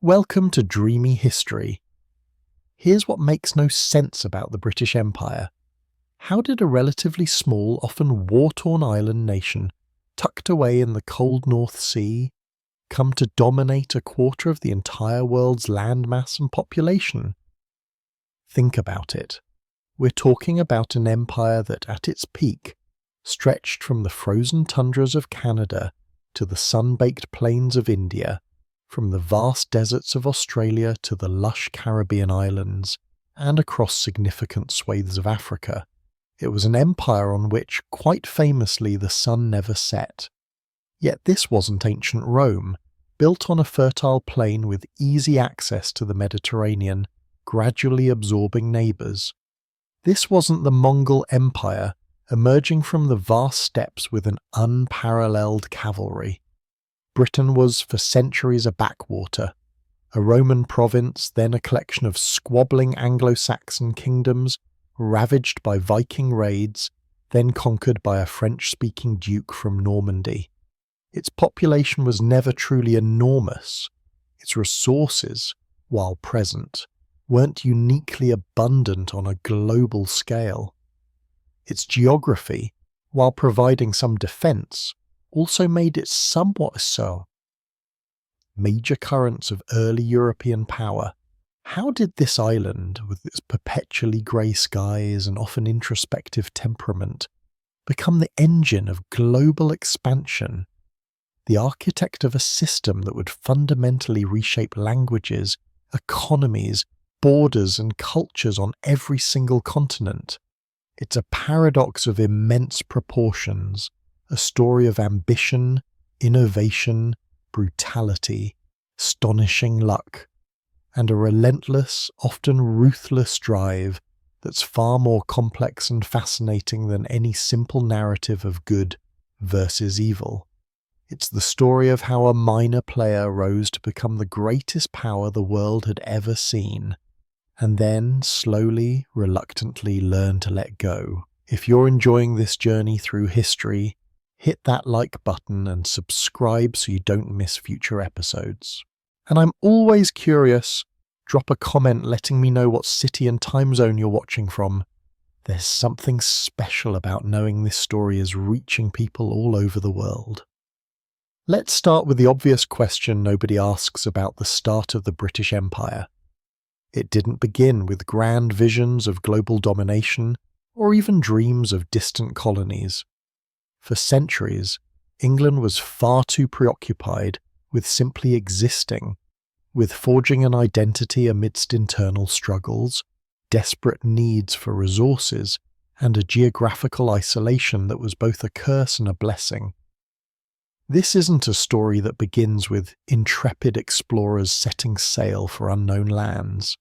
Welcome to Dreamy History. Here's what makes no sense about the British Empire. How did a relatively small, often war-torn island nation, tucked away in the cold North Sea, come to dominate a quarter of the entire world's landmass and population? Think about it. We're talking about an empire that, at its peak, stretched from the frozen tundras of Canada to the sun-baked plains of India, from the vast deserts of Australia to the lush Caribbean islands, and across significant swathes of Africa. It was an empire on which, quite famously, the sun never set. Yet this wasn't ancient Rome, built on a fertile plain with easy access to the Mediterranean, gradually absorbing neighbours. This wasn't the Mongol Empire, emerging from the vast steppes with an unparalleled cavalry. Britain was for centuries a backwater, a Roman province, then a collection of squabbling Anglo-Saxon kingdoms, ravaged by Viking raids, then conquered by a French-speaking duke from Normandy. Its population was never truly enormous. Its resources, while present, weren't uniquely abundant on a global scale. Its geography, while providing some defence, also made it somewhat so. Major currents of early European power. How did this island, with its perpetually grey skies and often introspective temperament, become the engine of global expansion, the architect of a system that would fundamentally reshape languages, economies, borders and cultures on every single continent? It's a paradox of immense proportions, a story of ambition, innovation, brutality, astonishing luck, and a relentless, often ruthless drive that's far more complex and fascinating than any simple narrative of good versus evil. It's the story of how a minor player rose to become the greatest power the world had ever seen, and then slowly, reluctantly learned to let go. If you're enjoying this journey through history, hit that like button and subscribe so you don't miss future episodes. And I'm always curious, drop a comment letting me know what city and time zone you're watching from. There's something special about knowing this story is reaching people all over the world. Let's start with the obvious question nobody asks about the start of the British Empire. It didn't begin with grand visions of global domination or even dreams of distant colonies. For centuries, England was far too preoccupied with simply existing, with forging an identity amidst internal struggles, desperate needs for resources, and a geographical isolation that was both a curse and a blessing. This isn't a story that begins with intrepid explorers setting sail for unknown lands.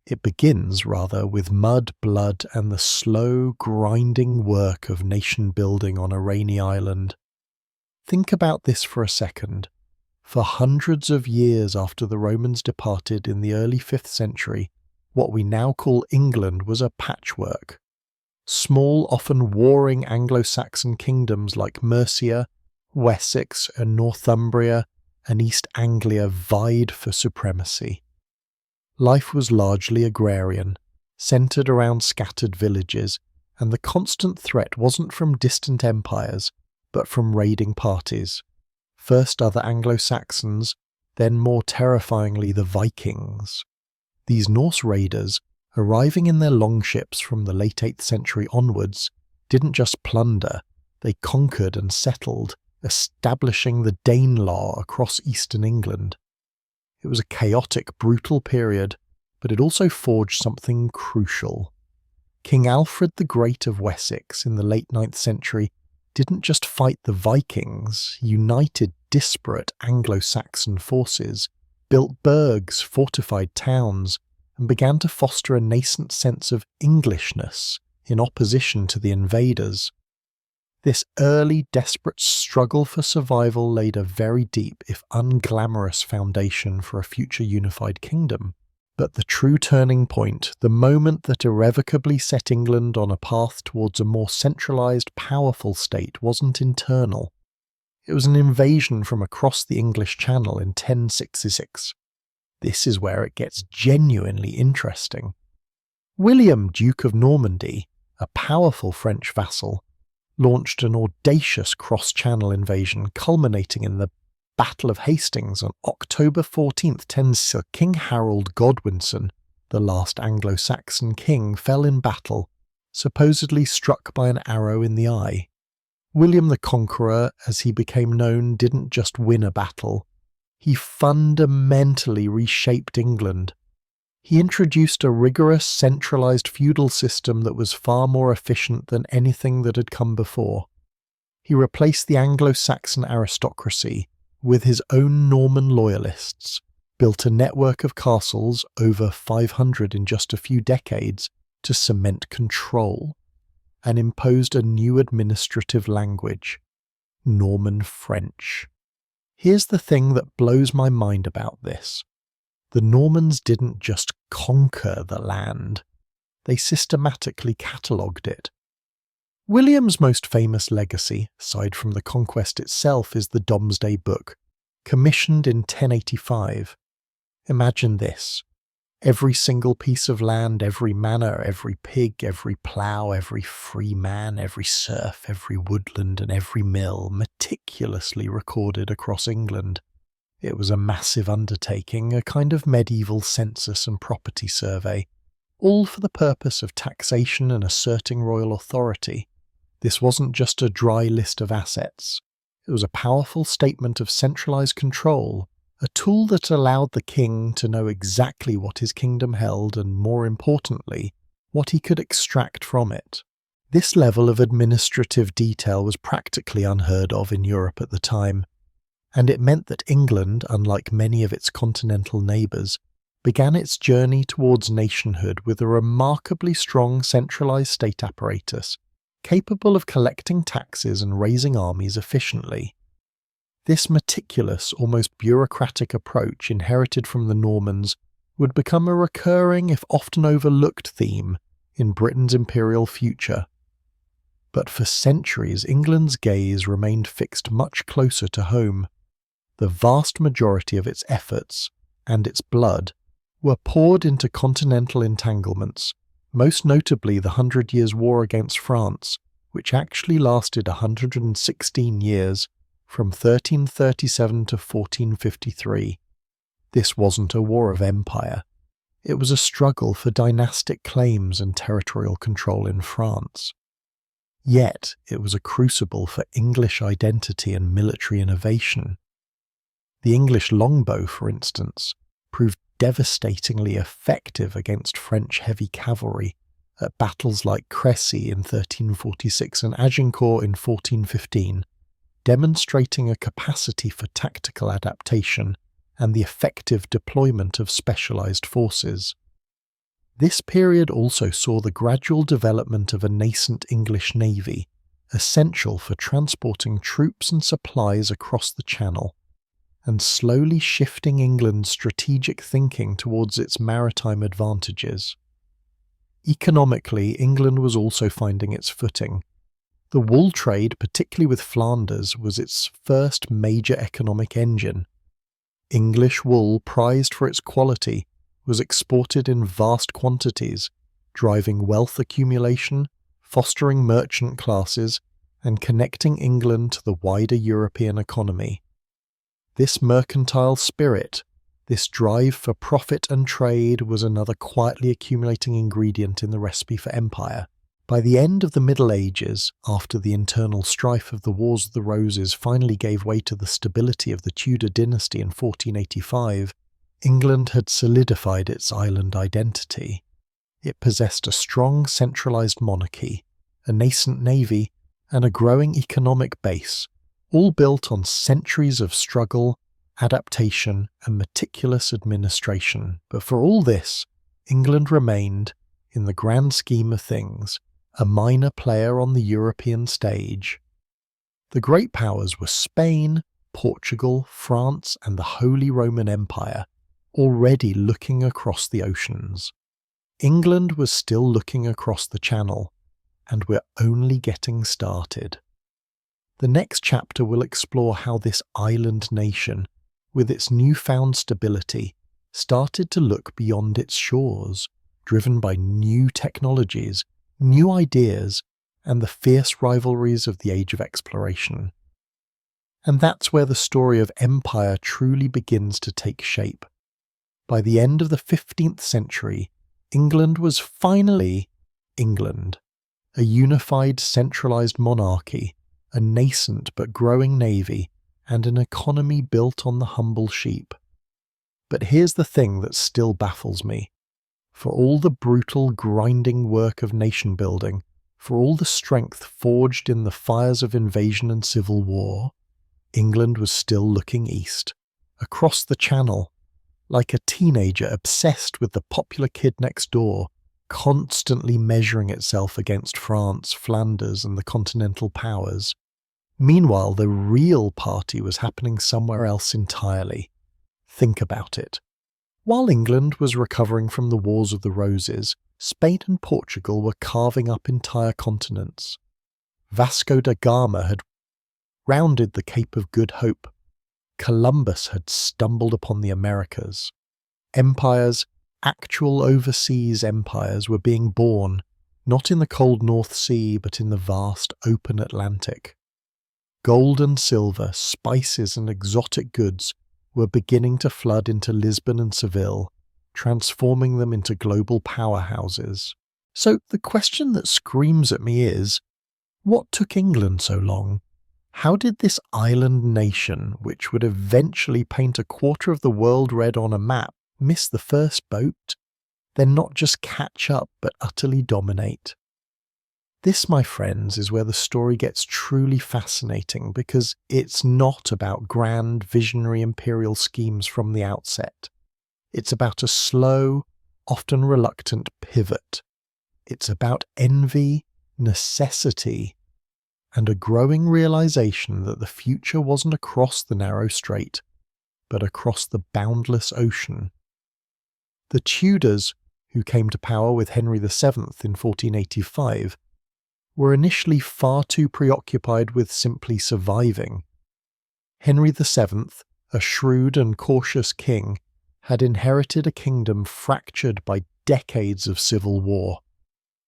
It begins, rather, with mud, blood, and the slow, grinding work of nation-building on a rainy island. Think about this for a second. For hundreds of years after the Romans departed in the early 5th century, what we now call England was a patchwork. Small, often warring Anglo-Saxon kingdoms like Mercia, Wessex, and Northumbria, and East Anglia vied for supremacy. Life was largely agrarian, centred around scattered villages, and the constant threat wasn't from distant empires, but from raiding parties. First other Anglo-Saxons, then more terrifyingly the Vikings. These Norse raiders, arriving in their longships from the late 8th century onwards, didn't just plunder, they conquered and settled, establishing the Danelaw across eastern England. It was a chaotic, brutal period, but it also forged something crucial. King Alfred the Great of Wessex in the late 9th century didn't just fight the Vikings, united disparate Anglo-Saxon forces, built burghs, fortified towns, and began to foster a nascent sense of Englishness in opposition to the invaders. This early, desperate struggle for survival laid a very deep, if unglamorous, foundation for a future unified kingdom. But the true turning point, the moment that irrevocably set England on a path towards a more centralised, powerful state, wasn't internal. It was an invasion from across the English Channel in 1066. This is where it gets genuinely interesting. William, Duke of Normandy, a powerful French vassal, launched an audacious cross-channel invasion culminating in the Battle of Hastings on October 14th, 10. King Harold Godwinson, the last Anglo-Saxon king, fell in battle, supposedly struck by an arrow in the eye. William the Conqueror, as he became known, didn't just win a battle. He fundamentally reshaped England. He introduced a rigorous, centralized feudal system that was far more efficient than anything that had come before. He replaced the Anglo-Saxon aristocracy with his own Norman loyalists, built a network of castles, over 500 in just a few decades, to cement control, and imposed a new administrative language, Norman French. Here's the thing that blows my mind about this. The Normans didn't just conquer the land, they systematically catalogued it. William's most famous legacy, aside from the conquest itself, is the Domesday Book, commissioned in 1085. Imagine this. Every single piece of land, every manor, every pig, every plough, every free man, every serf, every woodland and every mill meticulously recorded across England. It was a massive undertaking, a kind of medieval census and property survey, all for the purpose of taxation and asserting royal authority. This wasn't just a dry list of assets. It was a powerful statement of centralized control, a tool that allowed the king to know exactly what his kingdom held and, more importantly, what he could extract from it. This level of administrative detail was practically unheard of in Europe at the time, and it meant that England, unlike many of its continental neighbours, began its journey towards nationhood with a remarkably strong centralized state apparatus, capable of collecting taxes and raising armies efficiently. This meticulous, almost bureaucratic approach inherited from the Normans would become a recurring, if often overlooked, theme in Britain's imperial future. But for centuries, England's gaze remained fixed much closer to home. The vast majority of its efforts, and its blood, were poured into continental entanglements, most notably the 100 Years' War against France, which actually lasted 116 years, from 1337 to 1453. This wasn't a war of empire. It was a struggle for dynastic claims and territorial control in France. Yet it was a crucible for English identity and military innovation. The English longbow, for instance, proved devastatingly effective against French heavy cavalry at battles like Crécy in 1346 and Agincourt in 1415, demonstrating a capacity for tactical adaptation and the effective deployment of specialized forces. This period also saw the gradual development of a nascent English navy, essential for transporting troops and supplies across the Channel, and slowly shifting England's strategic thinking towards its maritime advantages. Economically, England was also finding its footing. The wool trade, particularly with Flanders, was its first major economic engine. English wool, prized for its quality, was exported in vast quantities, driving wealth accumulation, fostering merchant classes, and connecting England to the wider European economy. This mercantile spirit, this drive for profit and trade, was another quietly accumulating ingredient in the recipe for empire. By the end of the Middle Ages, after the internal strife of the Wars of the Roses finally gave way to the stability of the Tudor dynasty in 1485, England had solidified its island identity. It possessed a strong centralized monarchy, a nascent navy, and a growing economic base, all built on centuries of struggle, adaptation, and meticulous administration. But for all this, England remained, in the grand scheme of things, a minor player on the European stage. The great powers were Spain, Portugal, France, and the Holy Roman Empire, already looking across the oceans. England was still looking across the Channel, and we're only getting started. The next chapter will explore how this island nation, with its newfound stability, started to look beyond its shores, driven by new technologies, new ideas, and the fierce rivalries of the age of exploration. And that's where the story of empire truly begins to take shape. By the end of the 15th century, England was finally England, a unified centralized monarchy, a nascent but growing navy, and an economy built on the humble sheep. But here's the thing that still baffles me. For all the brutal, grinding work of nation building, for all the strength forged in the fires of invasion and civil war, England was still looking east, across the Channel, like a teenager obsessed with the popular kid next door, constantly measuring itself against France, Flanders, and the continental powers. Meanwhile, the real party was happening somewhere else entirely. Think about it. While England was recovering from the Wars of the Roses, Spain and Portugal were carving up entire continents. Vasco da Gama had rounded the Cape of Good Hope. Columbus had stumbled upon the Americas. Empires, actual overseas empires, were being born, not in the cold North Sea, but in the vast open Atlantic. Gold and silver, spices and exotic goods were beginning to flood into Lisbon and Seville, transforming them into global powerhouses. So the question that screams at me is, what took England so long? How did this island nation, which would eventually paint a quarter of the world red on a map, miss the first boat? Then not just catch up, but utterly dominate. This, my friends, is where the story gets truly fascinating, because it's not about grand, visionary imperial schemes from the outset. It's about a slow, often reluctant pivot. It's about envy, necessity, and a growing realization that the future wasn't across the narrow strait, but across the boundless ocean. The Tudors, who came to power with Henry VII in 1485, were initially far too preoccupied with simply surviving. Henry VII, a shrewd and cautious king, had inherited a kingdom fractured by decades of civil war.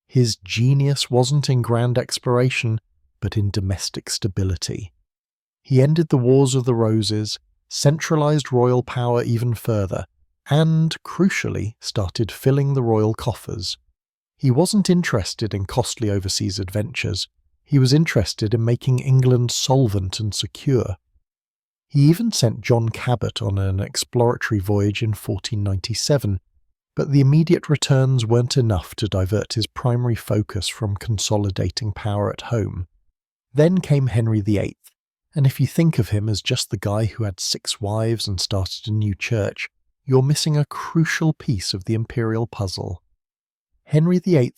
His genius wasn't in grand exploration, but in domestic stability. He ended the Wars of the Roses, centralized royal power even further, and, crucially, started filling the royal coffers. He wasn't interested in costly overseas adventures. He was interested in making England solvent and secure. He even sent John Cabot on an exploratory voyage in 1497, but the immediate returns weren't enough to divert his primary focus from consolidating power at home. Then came Henry VIII, and if you think of him as just the guy who had 6 wives and started a new church, you're missing a crucial piece of the imperial puzzle. Henry VIII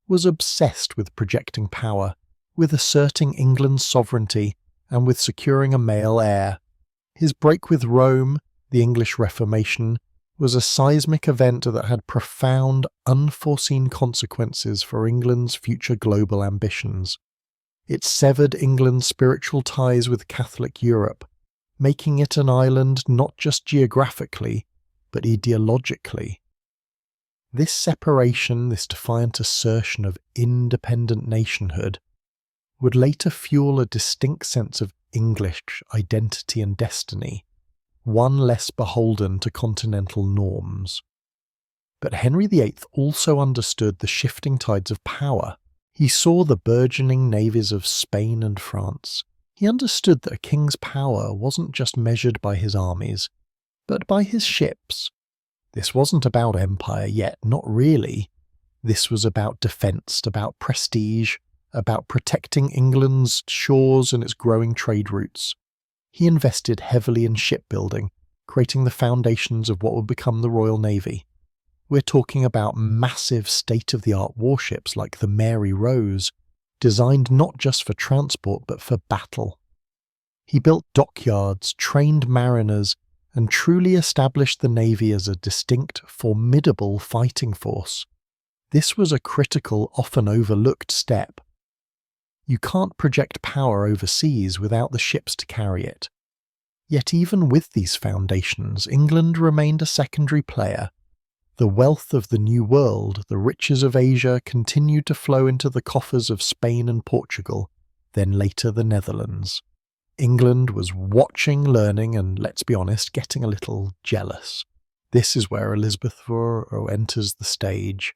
was obsessed with projecting power, with asserting England's sovereignty, and with securing a male heir. His break with Rome, the English Reformation, was a seismic event that had profound, unforeseen consequences for England's future global ambitions. It severed England's spiritual ties with Catholic Europe, making it an island not just geographically, but ideologically. This separation, this defiant assertion of independent nationhood, would later fuel a distinct sense of English identity and destiny, one less beholden to continental norms. But Henry VIII also understood the shifting tides of power. He saw the burgeoning navies of Spain and France. He understood that a king's power wasn't just measured by his armies, but by his ships. This wasn't about empire yet, not really. This was about defence, about prestige, about protecting England's shores and its growing trade routes. He invested heavily in shipbuilding, creating the foundations of what would become the Royal Navy. We're talking about massive state-of-the-art warships like the Mary Rose, designed not just for transport but for battle. He built dockyards, trained mariners, and truly established the Navy as a distinct, formidable fighting force. This was a critical, often overlooked step. You can't project power overseas without the ships to carry it. Yet even with these foundations, England remained a secondary player. The wealth of the New World, the riches of Asia, continued to flow into the coffers of Spain and Portugal, then later the Netherlands. England was watching, learning, and, let's be honest, getting a little jealous. This is where Elizabeth enters the stage,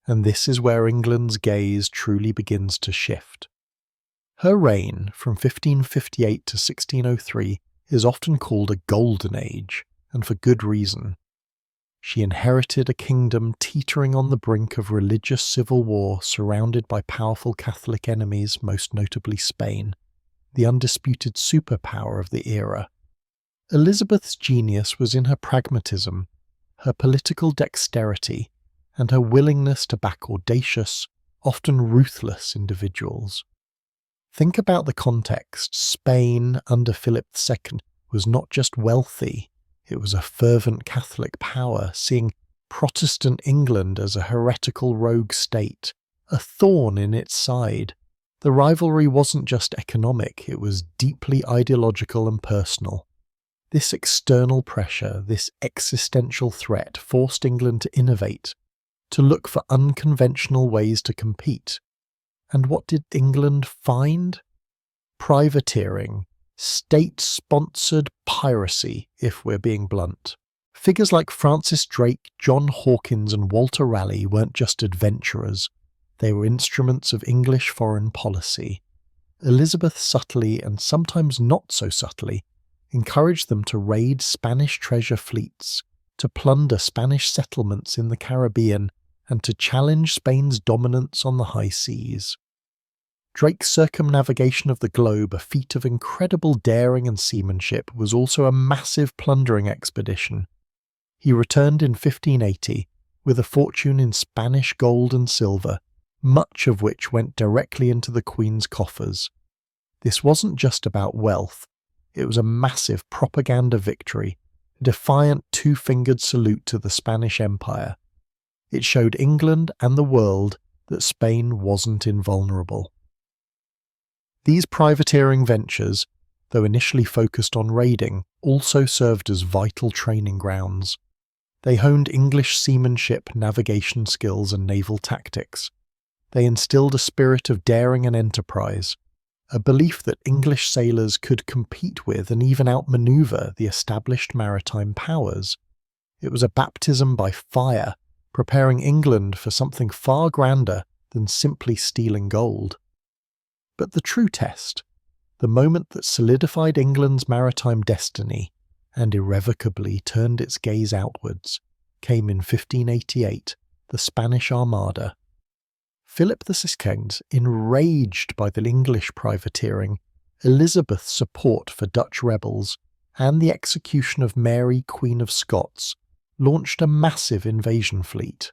and this is where England's gaze truly begins to shift. Her reign, from 1558 to 1603, is often called a golden age, and for good reason. She inherited a kingdom teetering on the brink of religious civil war, surrounded by powerful Catholic enemies, most notably Spain, the undisputed superpower of the era. Elizabeth's genius was in her pragmatism, her political dexterity, and her willingness to back audacious, often ruthless individuals. Think about the context. Spain, under Philip II, was not just wealthy, it was a fervent Catholic power, seeing Protestant England as a heretical rogue state, a thorn in its side. The rivalry wasn't just economic, it was deeply ideological and personal. This external pressure, this existential threat, forced England to innovate, to look for unconventional ways to compete. And what did England find? Privateering, state-sponsored piracy, if we're being blunt. Figures like Francis Drake, John Hawkins, and Walter Raleigh weren't just adventurers. They were instruments of English foreign policy. Elizabeth subtly, and sometimes not so subtly, encouraged them to raid Spanish treasure fleets, to plunder Spanish settlements in the Caribbean, and to challenge Spain's dominance on the high seas. Drake's circumnavigation of the globe, a feat of incredible daring and seamanship, was also a massive plundering expedition. He returned in 1580 with a fortune in Spanish gold and silver, much of which went directly into the Queen's coffers. This wasn't just about wealth, it was a massive propaganda victory, a defiant two-fingered salute to the Spanish Empire. It showed England and the world that Spain wasn't invulnerable. These privateering ventures, though initially focused on raiding, also served as vital training grounds. They honed English seamanship, navigation skills, and naval tactics. They instilled a spirit of daring and enterprise, a belief that English sailors could compete with and even outmaneuver the established maritime powers. It was a baptism by fire, preparing England for something far grander than simply stealing gold. But the true test, the moment that solidified England's maritime destiny and irrevocably turned its gaze outwards, came in 1588, the Spanish Armada. Philip II, enraged by the English privateering, Elizabeth's support for Dutch rebels, and the execution of Mary, Queen of Scots, launched a massive invasion fleet.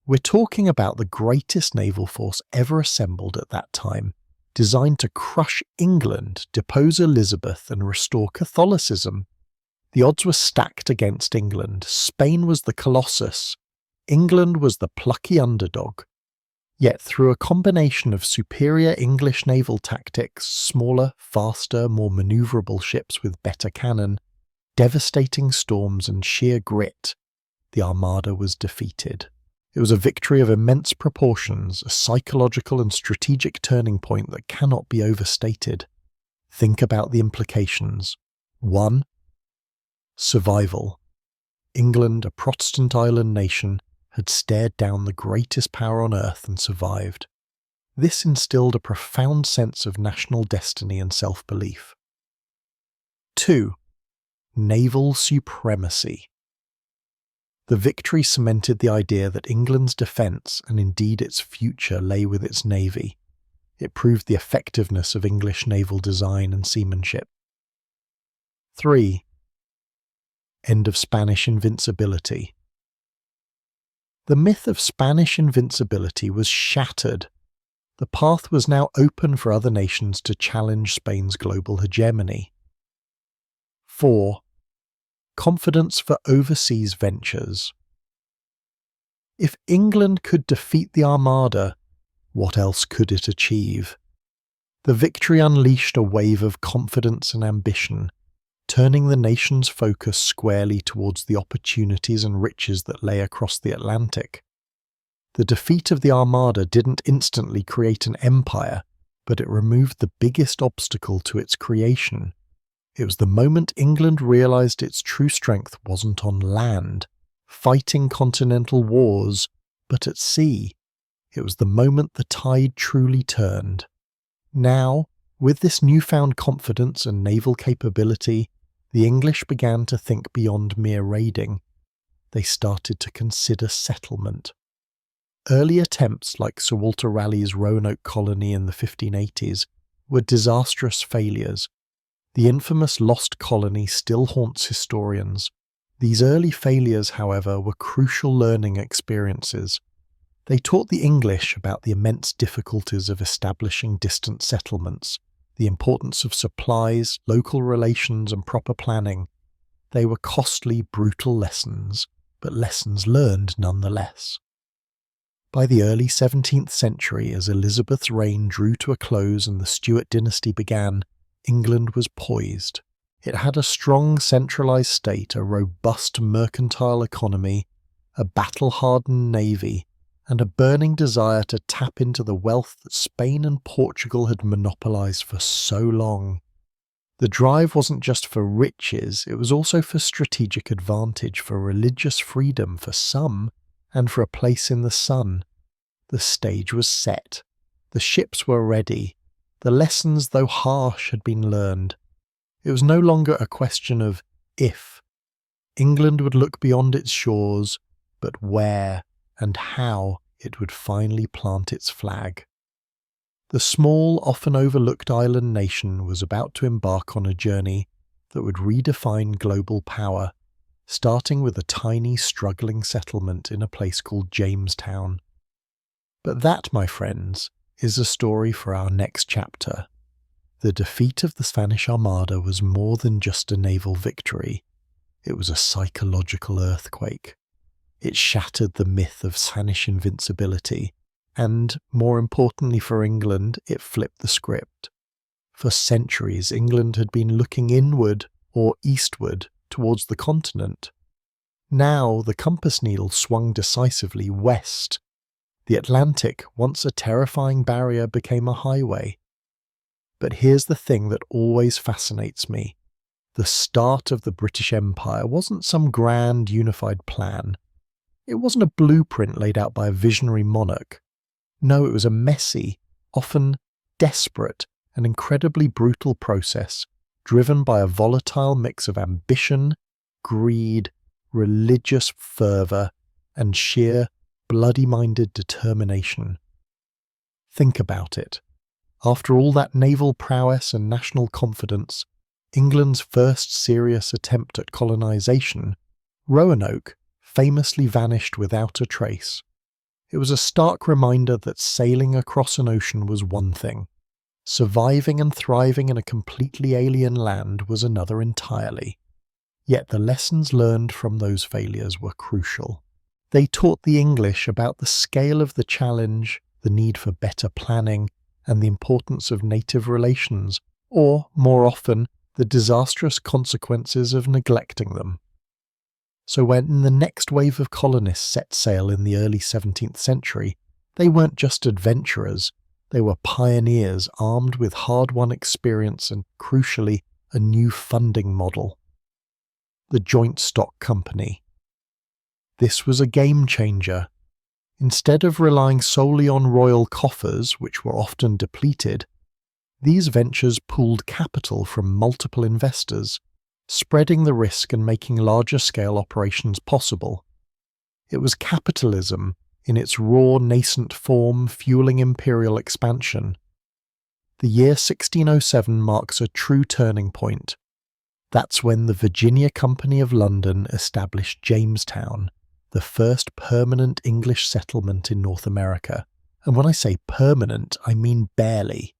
We're talking about the greatest naval force ever assembled at that time, designed to crush England, depose Elizabeth, and restore Catholicism. The odds were stacked against England. Spain was the colossus. England was the plucky underdog. Yet through a combination of superior English naval tactics, smaller, faster, more manoeuvrable ships with better cannon, devastating storms, and sheer grit, the Armada was defeated. It was a victory of immense proportions, a psychological and strategic turning point that cannot be overstated. Think about the implications. 1. Survival. England, a Protestant island nation, had stared down the greatest power on earth and survived. This instilled a profound sense of national destiny and self-belief. 2. Naval supremacy. The victory cemented the idea that England's defence, and indeed its future, lay with its navy. It proved the effectiveness of English naval design and seamanship. 3. End of Spanish invincibility. The myth of Spanish invincibility was shattered. The path was now open for other nations to challenge Spain's global hegemony. 4. Confidence for overseas ventures. If England could defeat the Armada, what else could it achieve? The victory unleashed a wave of confidence and ambition. turning the nation's focus squarely towards the opportunities and riches that lay across the Atlantic. The defeat of the Armada didn't instantly create an empire, but it removed the biggest obstacle to its creation. It was the moment England realised its true strength wasn't on land, fighting continental wars, but at sea. It was the moment the tide truly turned. Now, with this newfound confidence and naval capability, the English began to think beyond mere raiding. They started to consider settlement. Early attempts like Sir Walter Raleigh's Roanoke colony in the 1580s were disastrous failures. The infamous lost colony still haunts historians. These early failures, however, were crucial learning experiences. They taught the English about the immense difficulties of establishing distant settlements, the importance of supplies, local relations, and proper planning. They were costly, brutal lessons, but lessons learned nonetheless. By the early 17th century, as Elizabeth's reign drew to a close and the Stuart dynasty began, England was poised. It had a strong centralised state, a robust mercantile economy, a battle-hardened navy, and a burning desire to tap into the wealth that Spain and Portugal had monopolised for so long. The drive wasn't just for riches, it was also for strategic advantage, for religious freedom for some, and for a place in the sun. The stage was set. The ships were ready. The lessons, though harsh, had been learned. It was no longer a question of if. England would look beyond its shores, but where and how it would finally plant its flag. The small, often overlooked island nation was about to embark on a journey that would redefine global power, starting with a tiny, struggling settlement in a place called Jamestown. But that, my friends, is a story for our next chapter. The defeat of the Spanish Armada was more than just a naval victory. It was a psychological earthquake. It shattered the myth of Spanish invincibility, and, more importantly for England, it flipped the script. For centuries, England had been looking inward or eastward towards the continent. Now the compass needle swung decisively west. The Atlantic, once a terrifying barrier, became a highway. But here's the thing that always fascinates me. The start of the British Empire wasn't some grand unified plan. It wasn't a blueprint laid out by a visionary monarch. No, it was a messy, often desperate, and incredibly brutal process, driven by a volatile mix of ambition, greed, religious fervour, and sheer, bloody-minded determination. Think about it. After all that naval prowess and national confidence, England's first serious attempt at colonisation, Roanoke, famously vanished without a trace. It was a stark reminder that sailing across an ocean was one thing. Surviving and thriving in a completely alien land was another entirely. Yet the lessons learned from those failures were crucial. They taught the English about the scale of the challenge, the need for better planning, and the importance of native relations, or, more often, the disastrous consequences of neglecting them. So when the next wave of colonists set sail in the early 17th century, they weren't just adventurers, they were pioneers armed with hard-won experience and, crucially, a new funding model. The Joint Stock Company. This was a game-changer. Instead of relying solely on royal coffers, which were often depleted, these ventures pooled capital from multiple investors, spreading the risk and making larger-scale operations possible. It was capitalism, in its raw, nascent form, fueling imperial expansion. The year 1607 marks a true turning point. That's when the Virginia Company of London established Jamestown, the first permanent English settlement in North America. And when I say permanent, I mean barely.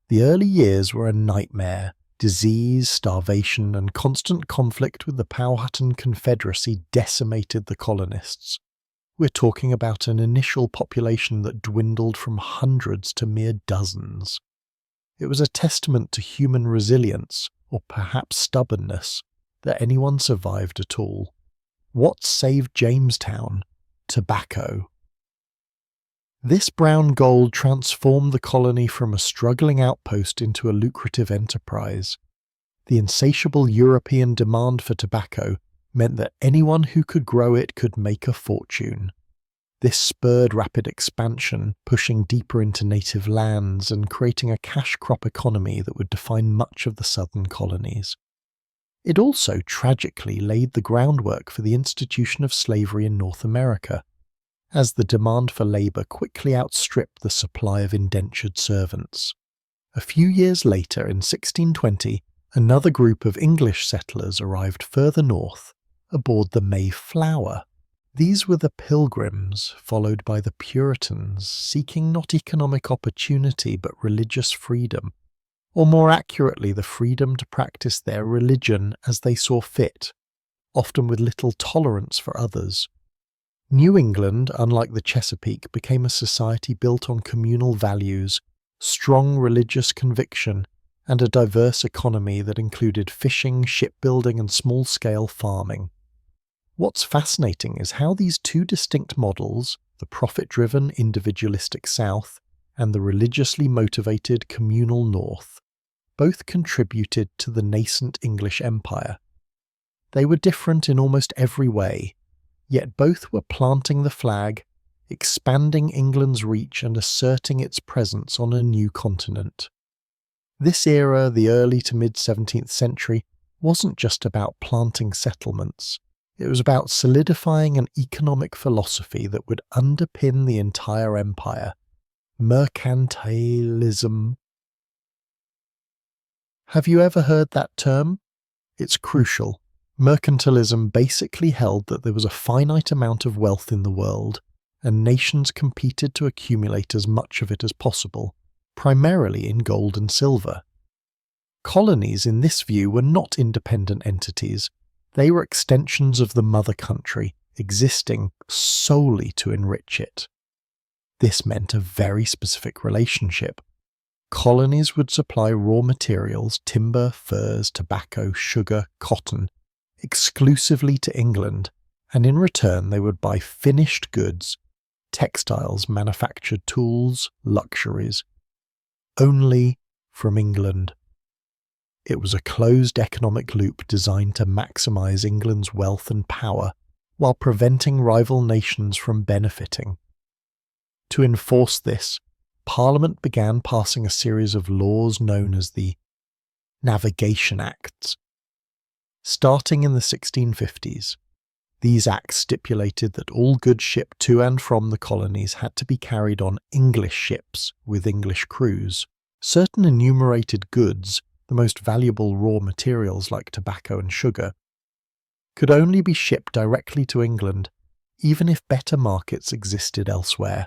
The early years were a nightmare. Disease, starvation, and constant conflict with the Powhatan Confederacy decimated the colonists. We're talking about an initial population that dwindled from hundreds to mere dozens. It was a testament to human resilience, or perhaps stubbornness, that anyone survived at all. What saved Jamestown? Tobacco. This brown gold transformed the colony from a struggling outpost into a lucrative enterprise. The insatiable European demand for tobacco meant that anyone who could grow it could make a fortune. This spurred rapid expansion, pushing deeper into native lands and creating a cash crop economy that would define much of the southern colonies. It also tragically laid the groundwork for the institution of slavery in North America, as the demand for labour quickly outstripped the supply of indentured servants. A few years later, in 1620, another group of English settlers arrived further north, aboard the Mayflower. These were the Pilgrims, followed by the Puritans, seeking not economic opportunity but religious freedom, or more accurately the freedom to practice their religion as they saw fit, often with little tolerance for others. New England, unlike the Chesapeake, became a society built on communal values, strong religious conviction, and a diverse economy that included fishing, shipbuilding, and small-scale farming. What's fascinating is how these two distinct models, the profit-driven individualistic South and the religiously motivated communal North, both contributed to the nascent English Empire. They were different in almost every way, yet both were planting the flag, expanding England's reach and asserting its presence on a new continent. This era, the early to mid-17th century, wasn't just about planting settlements. It was about solidifying an economic philosophy that would underpin the entire empire. Mercantilism. Have you ever heard that term? It's crucial. Mercantilism basically held that there was a finite amount of wealth in the world, and nations competed to accumulate as much of it as possible, primarily in gold and silver. Colonies in this view were not independent entities. They were extensions of the mother country, existing solely to enrich it. This meant a very specific relationship. Colonies would supply raw materials, timber, furs, tobacco, sugar, cotton, exclusively to England, and in return they would buy finished goods, textiles, manufactured tools, luxuries, only from England. It was a closed economic loop designed to maximise England's wealth and power while preventing rival nations from benefiting. To enforce this, Parliament began passing a series of laws known as the Navigation Acts. Starting in the 1650s, these acts stipulated that all goods shipped to and from the colonies had to be carried on English ships with English crews. Certain enumerated goods, the most valuable raw materials like tobacco and sugar, could only be shipped directly to England, even if better markets existed elsewhere.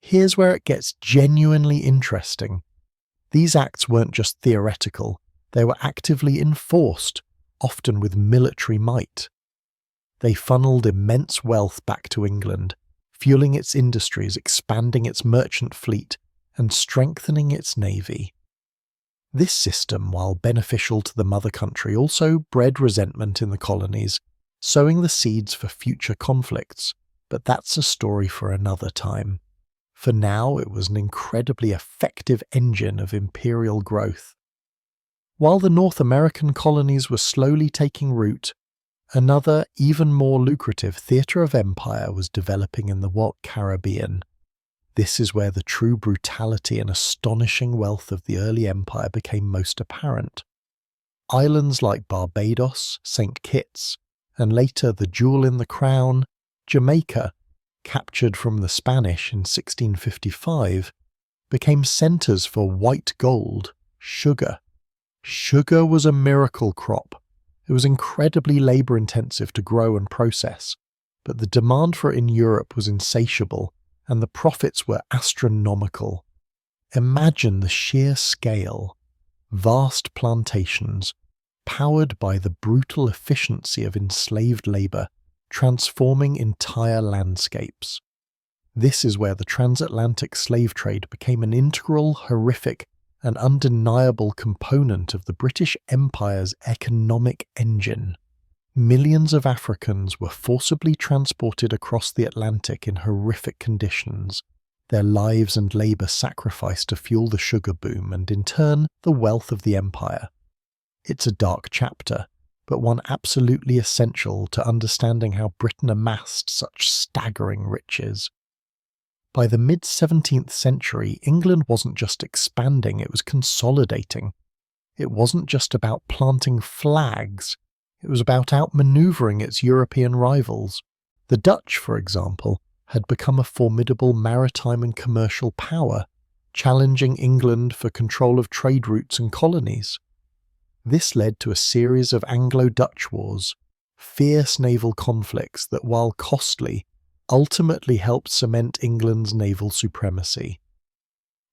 Here's where it gets genuinely interesting. These acts weren't just theoretical, they were actively enforced, often with military might. They funneled immense wealth back to England, fueling its industries, expanding its merchant fleet, and strengthening its navy. This system, while beneficial to the mother country, also bred resentment in the colonies, sowing the seeds for future conflicts, but that's a story for another time. For now, it was an incredibly effective engine of imperial growth. While the North American colonies were slowly taking root, another, even more lucrative theatre of empire was developing in the Caribbean. This is where the true brutality and astonishing wealth of the early empire became most apparent. Islands like Barbados, St. Kitts, and later the jewel in the crown, Jamaica, captured from the Spanish in 1655, became centres for white gold, sugar. Sugar was a miracle crop. It was incredibly labour-intensive to grow and process, but the demand for it in Europe was insatiable, and the profits were astronomical. Imagine the sheer scale. Vast plantations, powered by the brutal efficiency of enslaved labour, transforming entire landscapes. This is where the transatlantic slave trade became an integral, horrific, an undeniable component of the British Empire's economic engine. Millions of Africans were forcibly transported across the Atlantic in horrific conditions, their lives and labour sacrificed to fuel the sugar boom and, in turn, the wealth of the empire. It's a dark chapter, but one absolutely essential to understanding how Britain amassed such staggering riches. By the mid-17th century, England wasn't just expanding, it was consolidating. It wasn't just about planting flags, it was about outmanoeuvring its European rivals. The Dutch, for example, had become a formidable maritime and commercial power, challenging England for control of trade routes and colonies. This led to a series of Anglo-Dutch wars, fierce naval conflicts that, while costly, ultimately helped cement England's naval supremacy.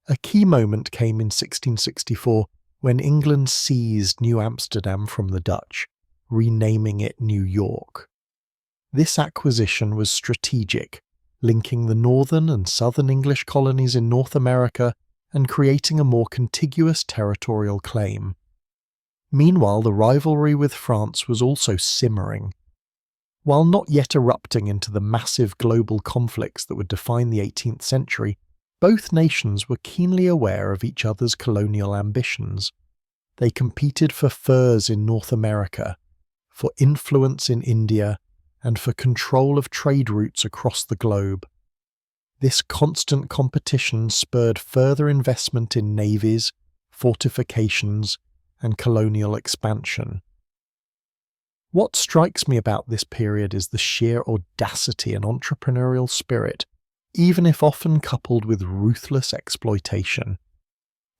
A key moment came in 1664 when England seized New Amsterdam from the Dutch, renaming it New York. This acquisition was strategic, linking the northern and southern English colonies in North America and creating a more contiguous territorial claim. Meanwhile, the rivalry with France was also simmering. While not yet erupting into the massive global conflicts that would define the 18th century, both nations were keenly aware of each other's colonial ambitions. They competed for furs in North America, for influence in India, and for control of trade routes across the globe. This constant competition spurred further investment in navies, fortifications, and colonial expansion. What strikes me about this period is the sheer audacity and entrepreneurial spirit, even if often coupled with ruthless exploitation.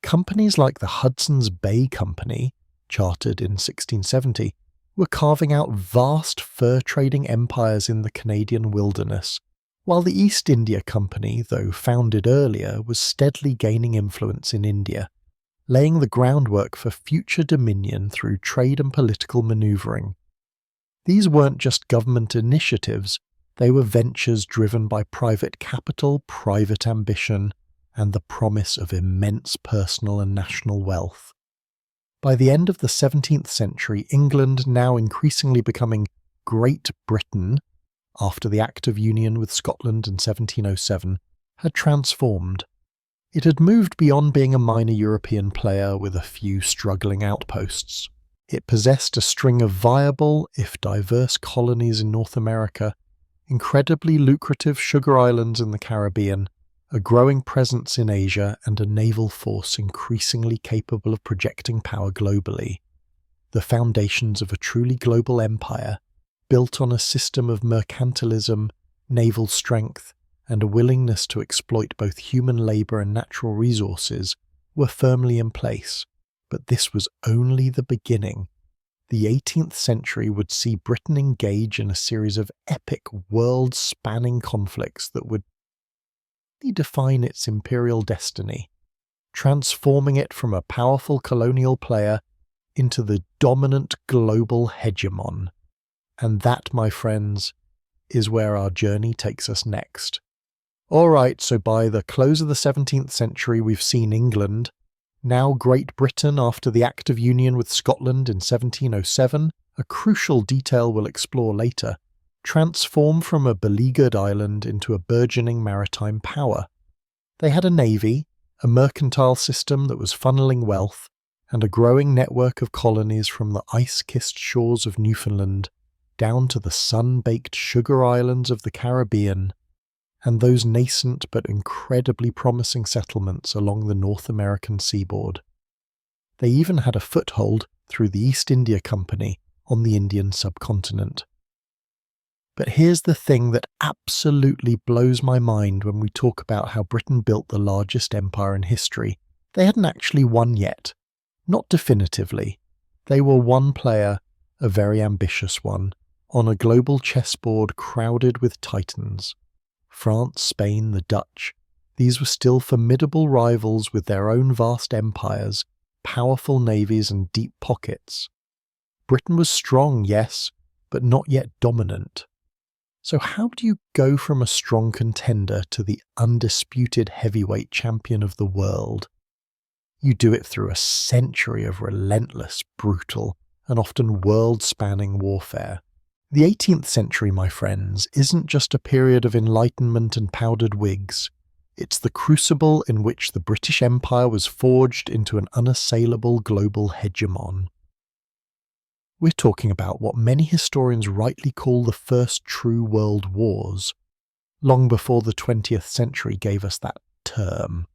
Companies like the Hudson's Bay Company, chartered in 1670, were carving out vast fur-trading empires in the Canadian wilderness, while the East India Company, though founded earlier, was steadily gaining influence in India, laying the groundwork for future dominion through trade and political manoeuvring. These weren't just government initiatives, they were ventures driven by private capital, private ambition, and the promise of immense personal and national wealth. By the end of the 17th century, England, now increasingly becoming Great Britain, after the Act of Union with Scotland in 1707, had transformed. It had moved beyond being a minor European player with a few struggling outposts. It possessed a string of viable, if diverse, colonies in North America, incredibly lucrative sugar islands in the Caribbean, a growing presence in Asia, and a naval force increasingly capable of projecting power globally. The foundations of a truly global empire, built on a system of mercantilism, naval strength, and a willingness to exploit both human labour and natural resources, were firmly in place. But this was only the beginning. The 18th century would see Britain engage in a series of epic world-spanning conflicts that would define its imperial destiny, transforming it from a powerful colonial player into the dominant global hegemon. And that, my friends, is where our journey takes us next. Alright, so by the close of the 17th century we've seen England, now Great Britain after the Act of Union with Scotland in 1707, a crucial detail we'll explore later, transform from a beleaguered island into a burgeoning maritime power. They had a navy, a mercantile system that was funneling wealth, and a growing network of colonies from the ice-kissed shores of Newfoundland down to the sun-baked sugar islands of the Caribbean, and those nascent but incredibly promising settlements along the North American seaboard. They even had a foothold through the East India Company on the Indian subcontinent. But here's the thing that absolutely blows my mind when we talk about how Britain built the largest empire in history. They hadn't actually won yet. Not definitively. They were one player, a very ambitious one, on a global chessboard crowded with titans. France, Spain, the Dutch. These were still formidable rivals with their own vast empires, powerful navies and deep pockets. Britain was strong, yes, but not yet dominant. So how do you go from a strong contender to the undisputed heavyweight champion of the world? You do it through a century of relentless, brutal, and often world-spanning warfare. The 18th century, my friends, isn't just a period of enlightenment and powdered wigs. It's the crucible in which the British Empire was forged into an unassailable global hegemon. We're talking about what many historians rightly call the first true world wars, long before the 20th century gave us that term.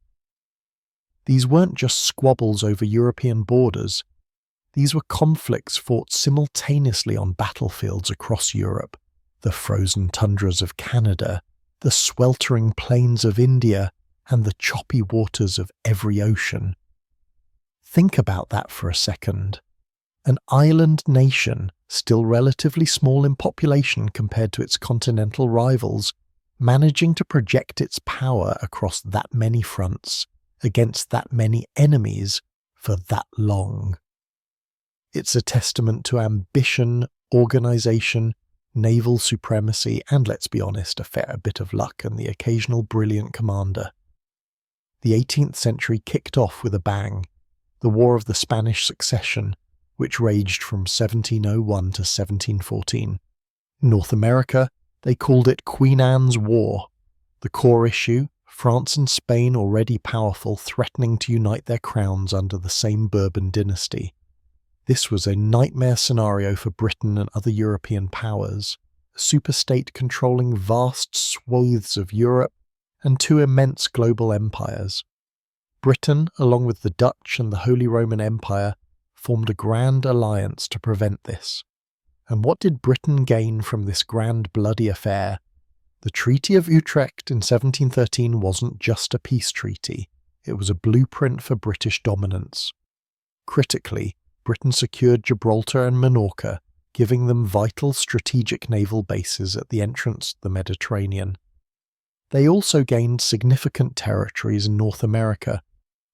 These weren't just squabbles over European borders. These were conflicts fought simultaneously on battlefields across Europe, the frozen tundras of Canada, the sweltering plains of India, and the choppy waters of every ocean. Think about that for a second. An island nation, still relatively small in population compared to its continental rivals, managing to project its power across that many fronts, against that many enemies, for that long. It's a testament to ambition, organisation, naval supremacy, and, let's be honest, a fair bit of luck and the occasional brilliant commander. The 18th century kicked off with a bang, the War of the Spanish Succession, which raged from 1701 to 1714. In North America, they called it Queen Anne's War. The core issue, France and Spain, already powerful, threatening to unite their crowns under the same Bourbon dynasty. This was a nightmare scenario for Britain and other European powers, a superstate controlling vast swathes of Europe and two immense global empires. Britain, along with the Dutch and the Holy Roman Empire, formed a grand alliance to prevent this. And what did Britain gain from this grand bloody affair? The Treaty of Utrecht in 1713 wasn't just a peace treaty, it was a blueprint for British dominance. Critically, Britain secured Gibraltar and Minorca, giving them vital strategic naval bases at the entrance to the Mediterranean. They also gained significant territories in North America,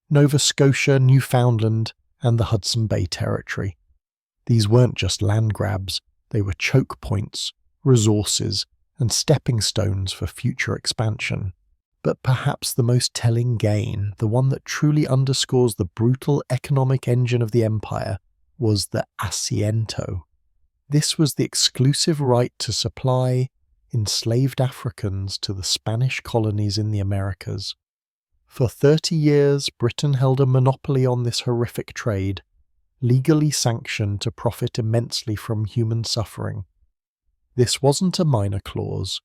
Nova Scotia, Newfoundland, and the Hudson Bay Territory. These weren't just land grabs, they were choke points, resources, and stepping stones for future expansion. But perhaps the most telling gain, the one that truly underscores the brutal economic engine of the empire, was the asiento. This was the exclusive right to supply enslaved Africans to the Spanish colonies in the Americas. For 30 years, Britain held a monopoly on this horrific trade, legally sanctioned to profit immensely from human suffering. This wasn't a minor clause.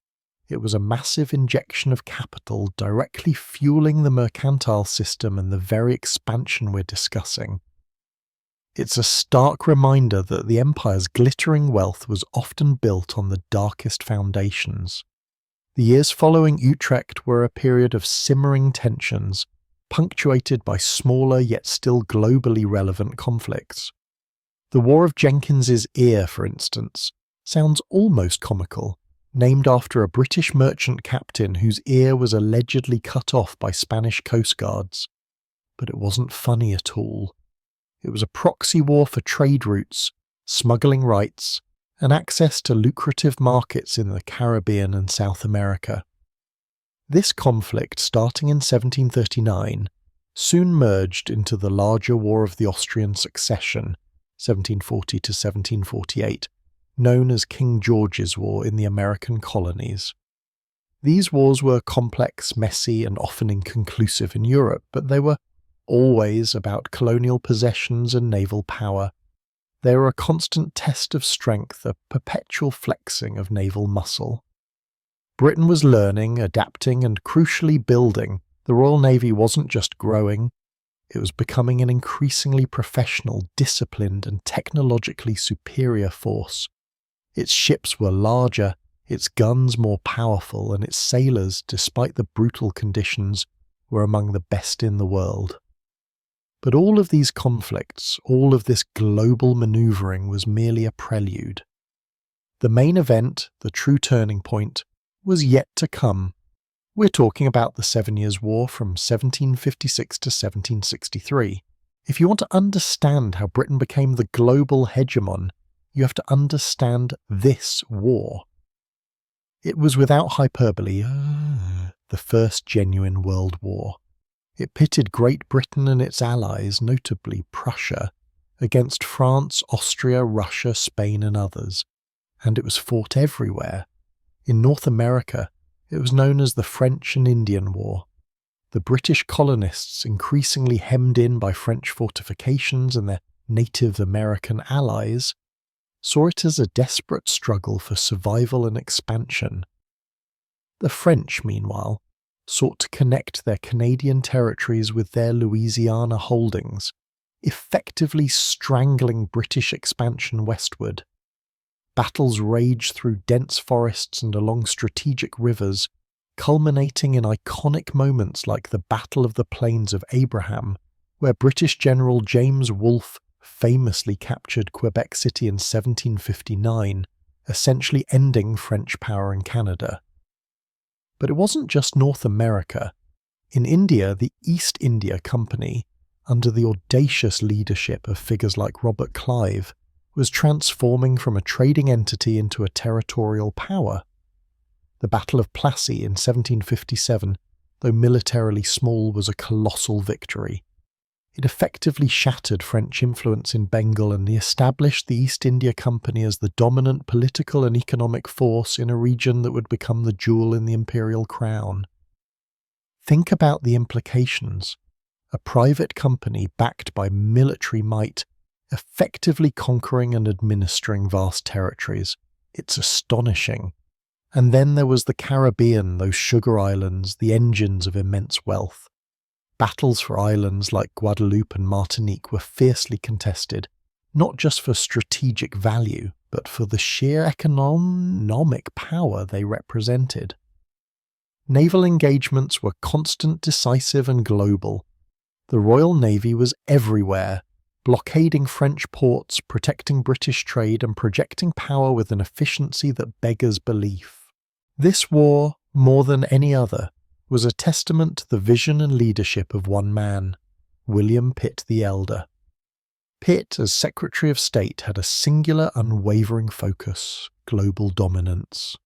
It was a massive injection of capital directly fueling the mercantile system and the very expansion we're discussing. It's a stark reminder that the empire's glittering wealth was often built on the darkest foundations. The years following Utrecht were a period of simmering tensions, punctuated by smaller yet still globally relevant conflicts. The War of Jenkins's Ear, for instance, sounds almost comical, named after a British merchant captain whose ear was allegedly cut off by Spanish coastguards. But it wasn't funny at all. It was a proxy war for trade routes, smuggling rights, and access to lucrative markets in the Caribbean and South America. This conflict, starting in 1739, soon merged into the larger War of the Austrian Succession, 1740 to 1748, known as King George's War in the American colonies. These wars were complex, messy, and often inconclusive in Europe, but they were always about colonial possessions and naval power. They were a constant test of strength, a perpetual flexing of naval muscle. Britain was learning, adapting, and crucially building. The Royal Navy wasn't just growing, it was becoming an increasingly professional, disciplined, and technologically superior force. Its ships were larger, its guns more powerful, and its sailors, despite the brutal conditions, were among the best in the world. But all of these conflicts, all of this global manoeuvring was merely a prelude. The main event, the true turning point, was yet to come. We're talking about the 7 Years' War from 1756 to 1763. If you want to understand how Britain became the global hegemon, you have to understand this war. It was without hyperbole, the first genuine world war. It pitted Great Britain and its allies, notably Prussia, against France, Austria, Russia, Spain and others, and it was fought everywhere. In North America, it was known as the French and Indian War. The British colonists, increasingly hemmed in by French fortifications and their Native American allies, saw it as a desperate struggle for survival and expansion. The French, meanwhile, sought to connect their Canadian territories with their Louisiana holdings, effectively strangling British expansion westward. Battles raged through dense forests and along strategic rivers, culminating in iconic moments like the Battle of the Plains of Abraham, where British General James Wolfe famously captured Quebec City in 1759, essentially ending French power in Canada. But it wasn't just North America. In India, the East India Company, under the audacious leadership of figures like Robert Clive, was transforming from a trading entity into a territorial power. The Battle of Plassey in 1757, though militarily small, was a colossal victory. It effectively shattered French influence in Bengal and established the East India Company as the dominant political and economic force in a region that would become the jewel in the imperial crown. Think about the implications. A private company backed by military might, effectively conquering and administering vast territories. It's astonishing. And then there was the Caribbean, those sugar islands, the engines of immense wealth. Battles for islands like Guadeloupe and Martinique were fiercely contested, not just for strategic value, but for the sheer economic power they represented. Naval engagements were constant, decisive and global. The Royal Navy was everywhere, blockading French ports, protecting British trade and projecting power with an efficiency that beggars belief. This war, more than any other, was a testament to the vision and leadership of one man, William Pitt the Elder. Pitt, as Secretary of State, had a singular, unwavering focus: global dominance.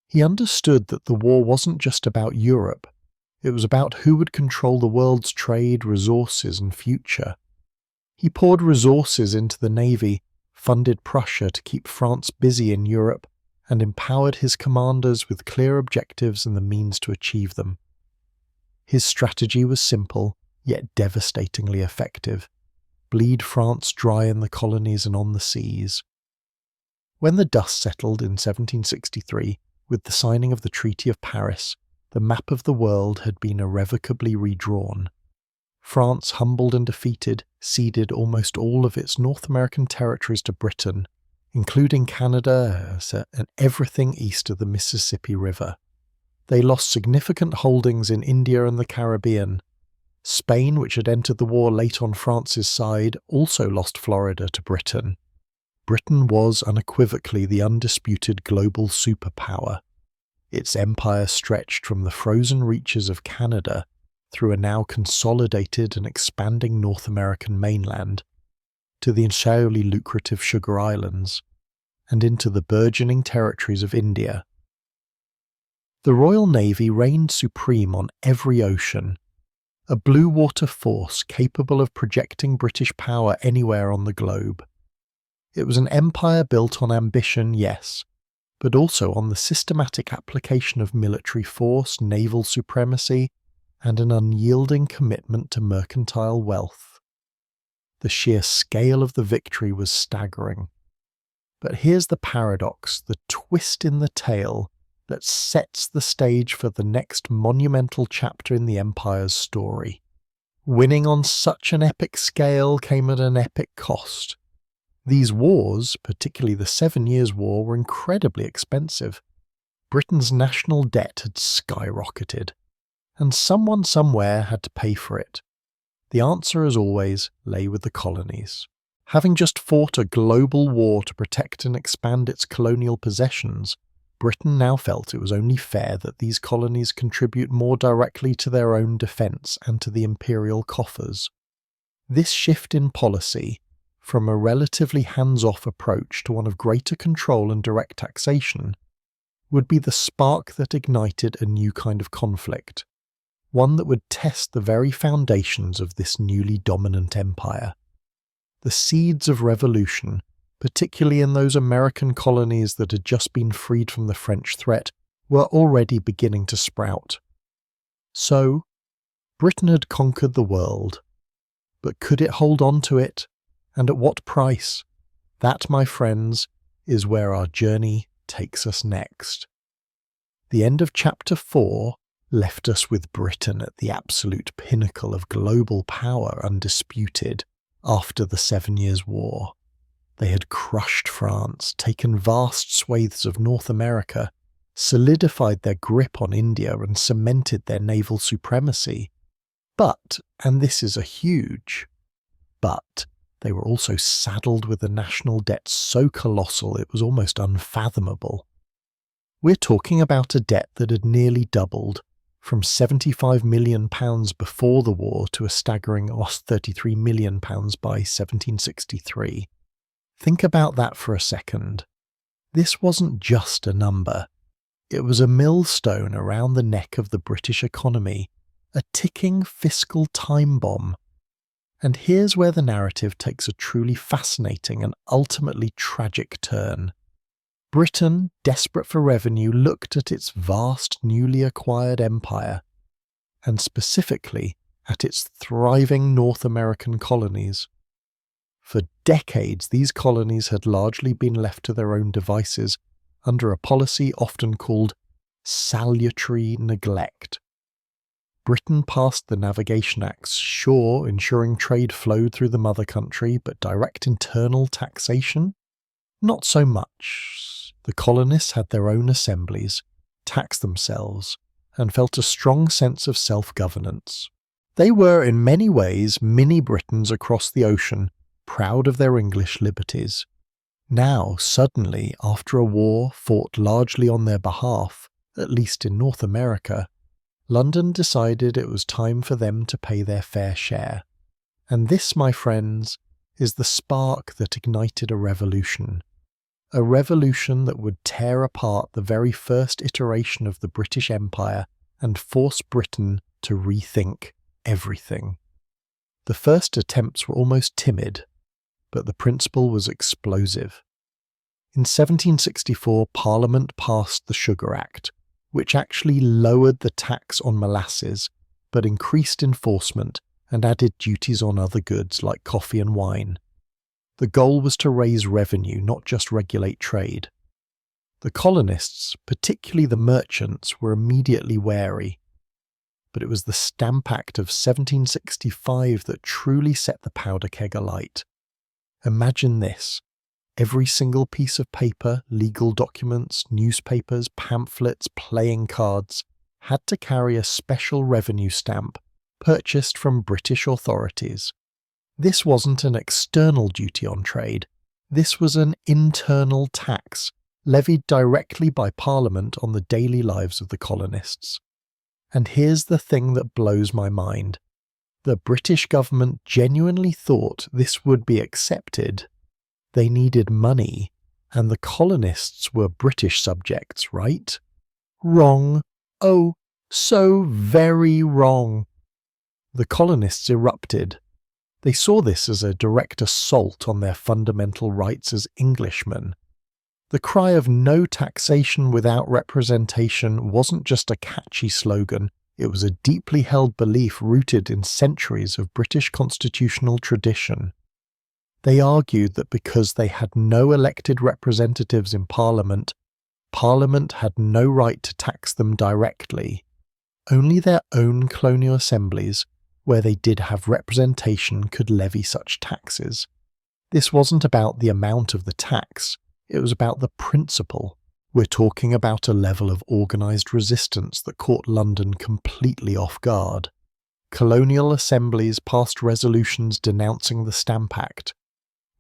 He understood that the war wasn't just about Europe. It was about who would control the world's trade, resources and future. He poured resources into the Navy, funded Prussia to keep France busy in Europe, and empowered his commanders with clear objectives and the means to achieve them. His strategy was simple, yet devastatingly effective: bleed France dry in the colonies and on the seas. When the dust settled in 1763, with the signing of the Treaty of Paris, the map of the world had been irrevocably redrawn. France, humbled and defeated, ceded almost all of its North American territories to Britain, including Canada and everything east of the Mississippi River. They lost significant holdings in India and the Caribbean. Spain, which had entered the war late on France's side, also lost Florida to Britain. Britain was unequivocally the undisputed global superpower. Its empire stretched from the frozen reaches of Canada through a now consolidated and expanding North American mainland, to the entirely lucrative Sugar Islands, and into the burgeoning territories of India. The Royal Navy reigned supreme on every ocean, a blue water force capable of projecting British power anywhere on the globe. It was an empire built on ambition, yes, but also on the systematic application of military force, naval supremacy, and an unyielding commitment to mercantile wealth. The sheer scale of the victory was staggering. But here's the paradox, the twist in the tale that sets the stage for the next monumental chapter in the Empire's story. Winning on such an epic scale came at an epic cost. These wars, particularly the 7 Years' War, were incredibly expensive. Britain's national debt had skyrocketed, and someone somewhere had to pay for it. The answer, as always, lay with the colonies. Having just fought a global war to protect and expand its colonial possessions, Britain now felt it was only fair that these colonies contribute more directly to their own defence and to the imperial coffers. This shift in policy, from a relatively hands-off approach to one of greater control and direct taxation, would be the spark that ignited a new kind of conflict, one that would test the very foundations of this newly dominant empire. The seeds of revolution, particularly in those American colonies that had just been freed from the French threat, were already beginning to sprout. So, Britain had conquered the world. But could it hold on to it? And at what price? That, my friends, is where our journey takes us next. The end of Chapter 4 left us with Britain at the absolute pinnacle of global power, undisputed, after the 7 Years' War. They had crushed France, taken vast swathes of North America, solidified their grip on India and cemented their naval supremacy. But, and this is a huge but, they were also saddled with a national debt so colossal it was almost unfathomable. We're talking about a debt that had nearly doubled, from £75 million before the war to a staggering £33 million by 1763. Think about that for a second. This wasn't just a number. It was a millstone around the neck of the British economy, a ticking fiscal time bomb. And here's where the narrative takes a truly fascinating and ultimately tragic turn. Britain, desperate for revenue, looked at its vast newly acquired empire, and specifically at its thriving North American colonies. For decades, these colonies had largely been left to their own devices under a policy often called salutary neglect. Britain passed the Navigation Acts, sure, ensuring trade flowed through the mother country, but direct internal taxation? Not so much. The colonists had their own assemblies, taxed themselves, and felt a strong sense of self-governance. They were, in many ways, mini-Britons across the ocean, proud of their English liberties. Now, suddenly, after a war fought largely on their behalf, at least in North America, London decided it was time for them to pay their fair share. And this, my friends, is the spark that ignited a revolution. A revolution that would tear apart the very first iteration of the British Empire and force Britain to rethink everything. The first attempts were almost timid, but the principle was explosive. In 1764, Parliament passed the Sugar Act, which actually lowered the tax on molasses, but increased enforcement and added duties on other goods like coffee and wine. The goal was to raise revenue, not just regulate trade. The colonists, particularly the merchants, were immediately wary. But it was the Stamp Act of 1765 that truly set the powder keg alight. Imagine this. Every single piece of paper, legal documents, newspapers, pamphlets, playing cards, had to carry a special revenue stamp purchased from British authorities. This wasn't an external duty on trade. This was an internal tax, levied directly by Parliament on the daily lives of the colonists. And here's the thing that blows my mind. The British government genuinely thought this would be accepted. They needed money, and the colonists were British subjects, right? Wrong. Oh, so very wrong. The colonists erupted. They saw this as a direct assault on their fundamental rights as Englishmen. The cry of no taxation without representation wasn't just a catchy slogan, it was a deeply held belief rooted in centuries of British constitutional tradition. They argued that because they had no elected representatives in Parliament, Parliament had no right to tax them directly. Only their own colonial assemblies, where they did have representation, could levy such taxes. This wasn't about the amount of the tax, it was about the principle. We're talking about a level of organised resistance that caught London completely off guard. Colonial assemblies passed resolutions denouncing the Stamp Act.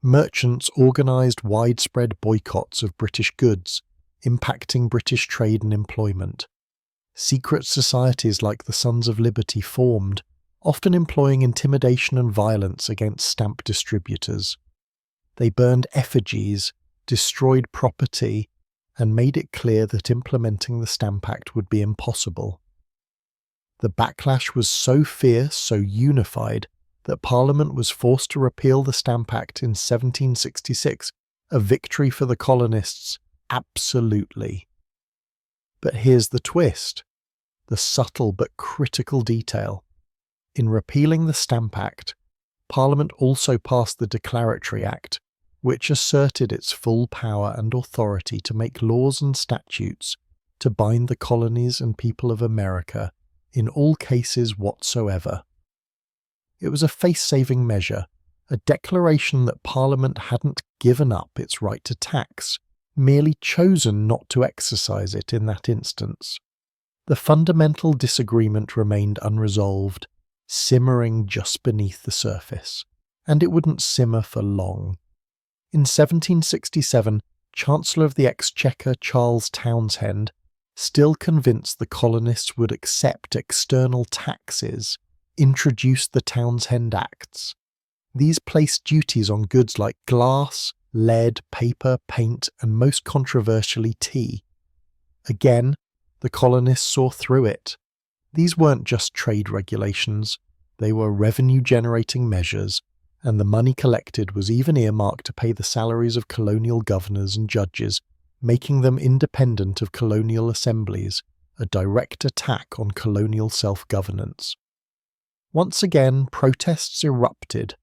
Merchants organised widespread boycotts of British goods, impacting British trade and employment. Secret societies like the Sons of Liberty formed, often employing intimidation and violence against stamp distributors. They burned effigies, destroyed property, and made it clear that implementing the Stamp Act would be impossible. The backlash was so fierce, so unified, that Parliament was forced to repeal the Stamp Act in 1766, a victory for the colonists, absolutely. But here's the twist, the subtle but critical detail. In repealing the Stamp Act, Parliament also passed the Declaratory Act, which asserted its full power and authority to make laws and statutes to bind the colonies and people of America in all cases whatsoever. It was a face-saving measure, a declaration that Parliament hadn't given up its right to tax, merely chosen not to exercise it in that instance. The fundamental disagreement remained unresolved, simmering just beneath the surface, and it wouldn't simmer for long. In 1767, Chancellor of the Exchequer Charles Townshend, still convinced the colonists would accept external taxes, introduced the Townshend Acts. These placed duties on goods like glass, lead, paper, paint, and most controversially tea. Again, the colonists saw through it. These weren't just trade regulations, they were revenue-generating measures, and the money collected was even earmarked to pay the salaries of colonial governors and judges, making them independent of colonial assemblies, a direct attack on colonial self-governance. Once again, protests erupted,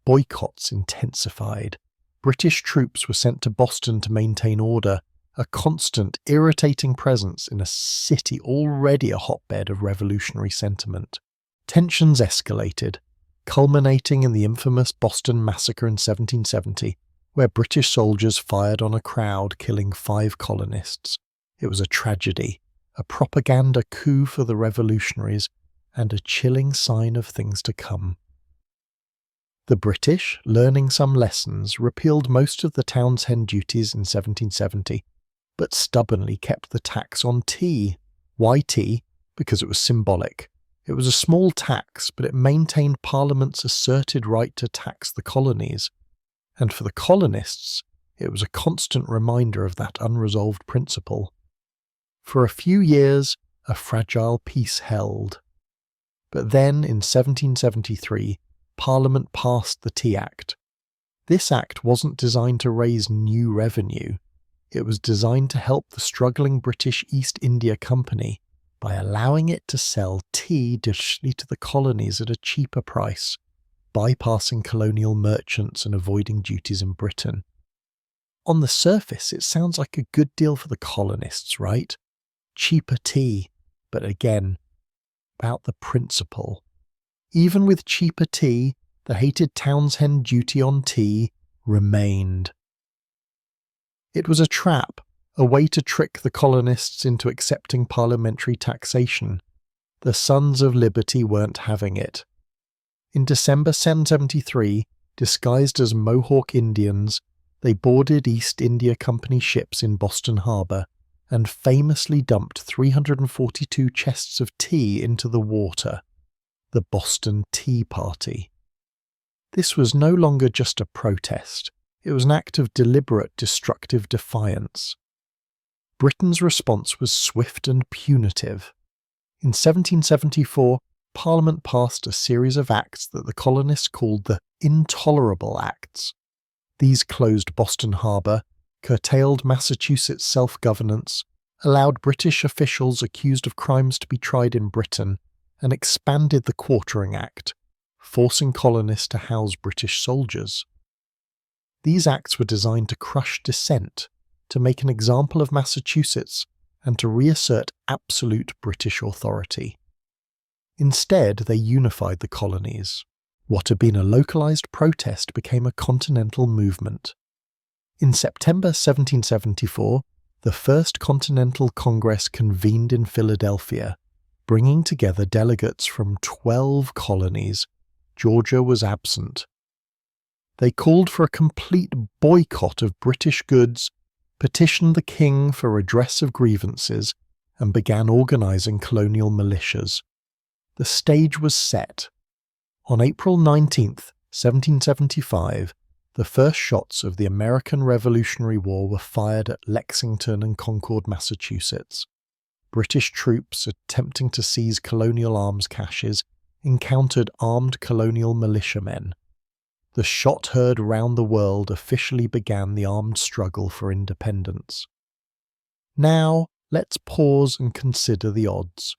boycotts intensified. British troops were sent to Boston to maintain order, a constant, irritating presence in a city already a hotbed of revolutionary sentiment. Tensions escalated, culminating in the infamous Boston Massacre in 1770, where British soldiers fired on a crowd, killing 5 colonists. It was a tragedy, a propaganda coup for the revolutionaries, and a chilling sign of things to come. The British, learning some lessons, repealed most of the Townshend duties in 1770, but stubbornly kept the tax on tea. Why tea? Because it was symbolic. It was a small tax, but it maintained Parliament's asserted right to tax the colonies. And for the colonists, it was a constant reminder of that unresolved principle. For a few years, a fragile peace held. But then, in 1773, Parliament passed the Tea Act. This act wasn't designed to raise new revenue. It was designed to help the struggling British East India Company by allowing it to sell tea directly to the colonies at a cheaper price, bypassing colonial merchants and avoiding duties in Britain. On the surface, it sounds like a good deal for the colonists, right? Cheaper tea, but again, about the principle. Even with cheaper tea, the hated Townshend duty on tea remained. It was a trap, a way to trick the colonists into accepting parliamentary taxation. The Sons of Liberty weren't having it. In December 1773, disguised as Mohawk Indians, they boarded East India Company ships in Boston Harbor and famously dumped 342 chests of tea into the water. The Boston Tea Party. This was no longer just a protest, it was an act of deliberate destructive defiance. Britain's response was swift and punitive. In 1774, Parliament passed a series of acts that the colonists called the Intolerable Acts. These closed Boston Harbor, curtailed Massachusetts self-governance, allowed British officials accused of crimes to be tried in Britain, and expanded the Quartering Act, forcing colonists to house British soldiers. These acts were designed to crush dissent, to make an example of Massachusetts, and to reassert absolute British authority. Instead, they unified the colonies. What had been a localized protest became a continental movement. In September 1774, the First Continental Congress convened in Philadelphia, bringing together delegates from 12 colonies. Georgia was absent. They called for a complete boycott of British goods, petitioned the king for redress of grievances, and began organizing colonial militias. The stage was set. On April 19, 1775, the first shots of the American Revolutionary War were fired at Lexington and Concord, Massachusetts. British troops attempting to seize colonial arms caches encountered armed colonial militiamen. The shot heard round the world officially began the armed struggle for independence. Now, let's pause and consider the odds.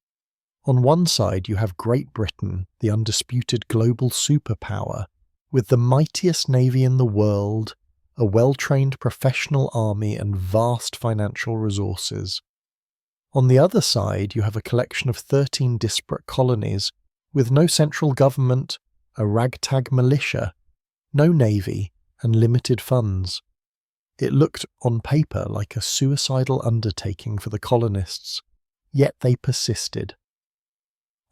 On one side you have Great Britain, the undisputed global superpower, with the mightiest navy in the world, a well-trained professional army and vast financial resources. On the other side you have a collection of 13 disparate colonies, with no central government, a ragtag militia, no navy, and limited funds. It looked on paper like a suicidal undertaking for the colonists, yet they persisted.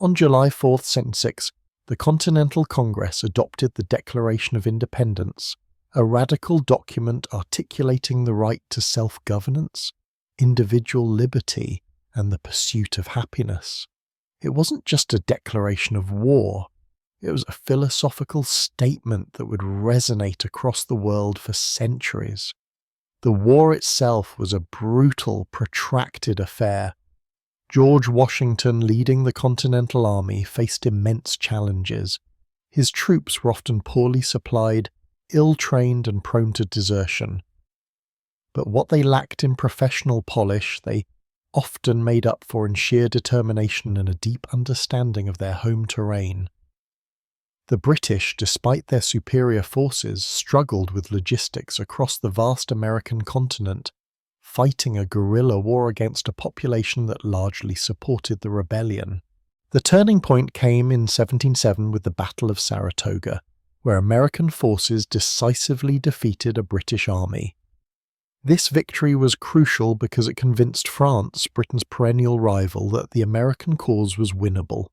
On July 4, 1776, the Continental Congress adopted the Declaration of Independence, a radical document articulating the right to self-governance, individual liberty, and the pursuit of happiness. It wasn't just a declaration of war. It was a philosophical statement that would resonate across the world for centuries. The war itself was a brutal, protracted affair. George Washington, leading the Continental Army, faced immense challenges. His troops were often poorly supplied, ill-trained and prone to desertion. But what they lacked in professional polish, they often made up for in sheer determination and a deep understanding of their home terrain. The British, despite their superior forces, struggled with logistics across the vast American continent, fighting a guerrilla war against a population that largely supported the rebellion. The turning point came in 1707 with the Battle of Saratoga, where American forces decisively defeated a British army. This victory was crucial because it convinced France, Britain's perennial rival, that the American cause was winnable.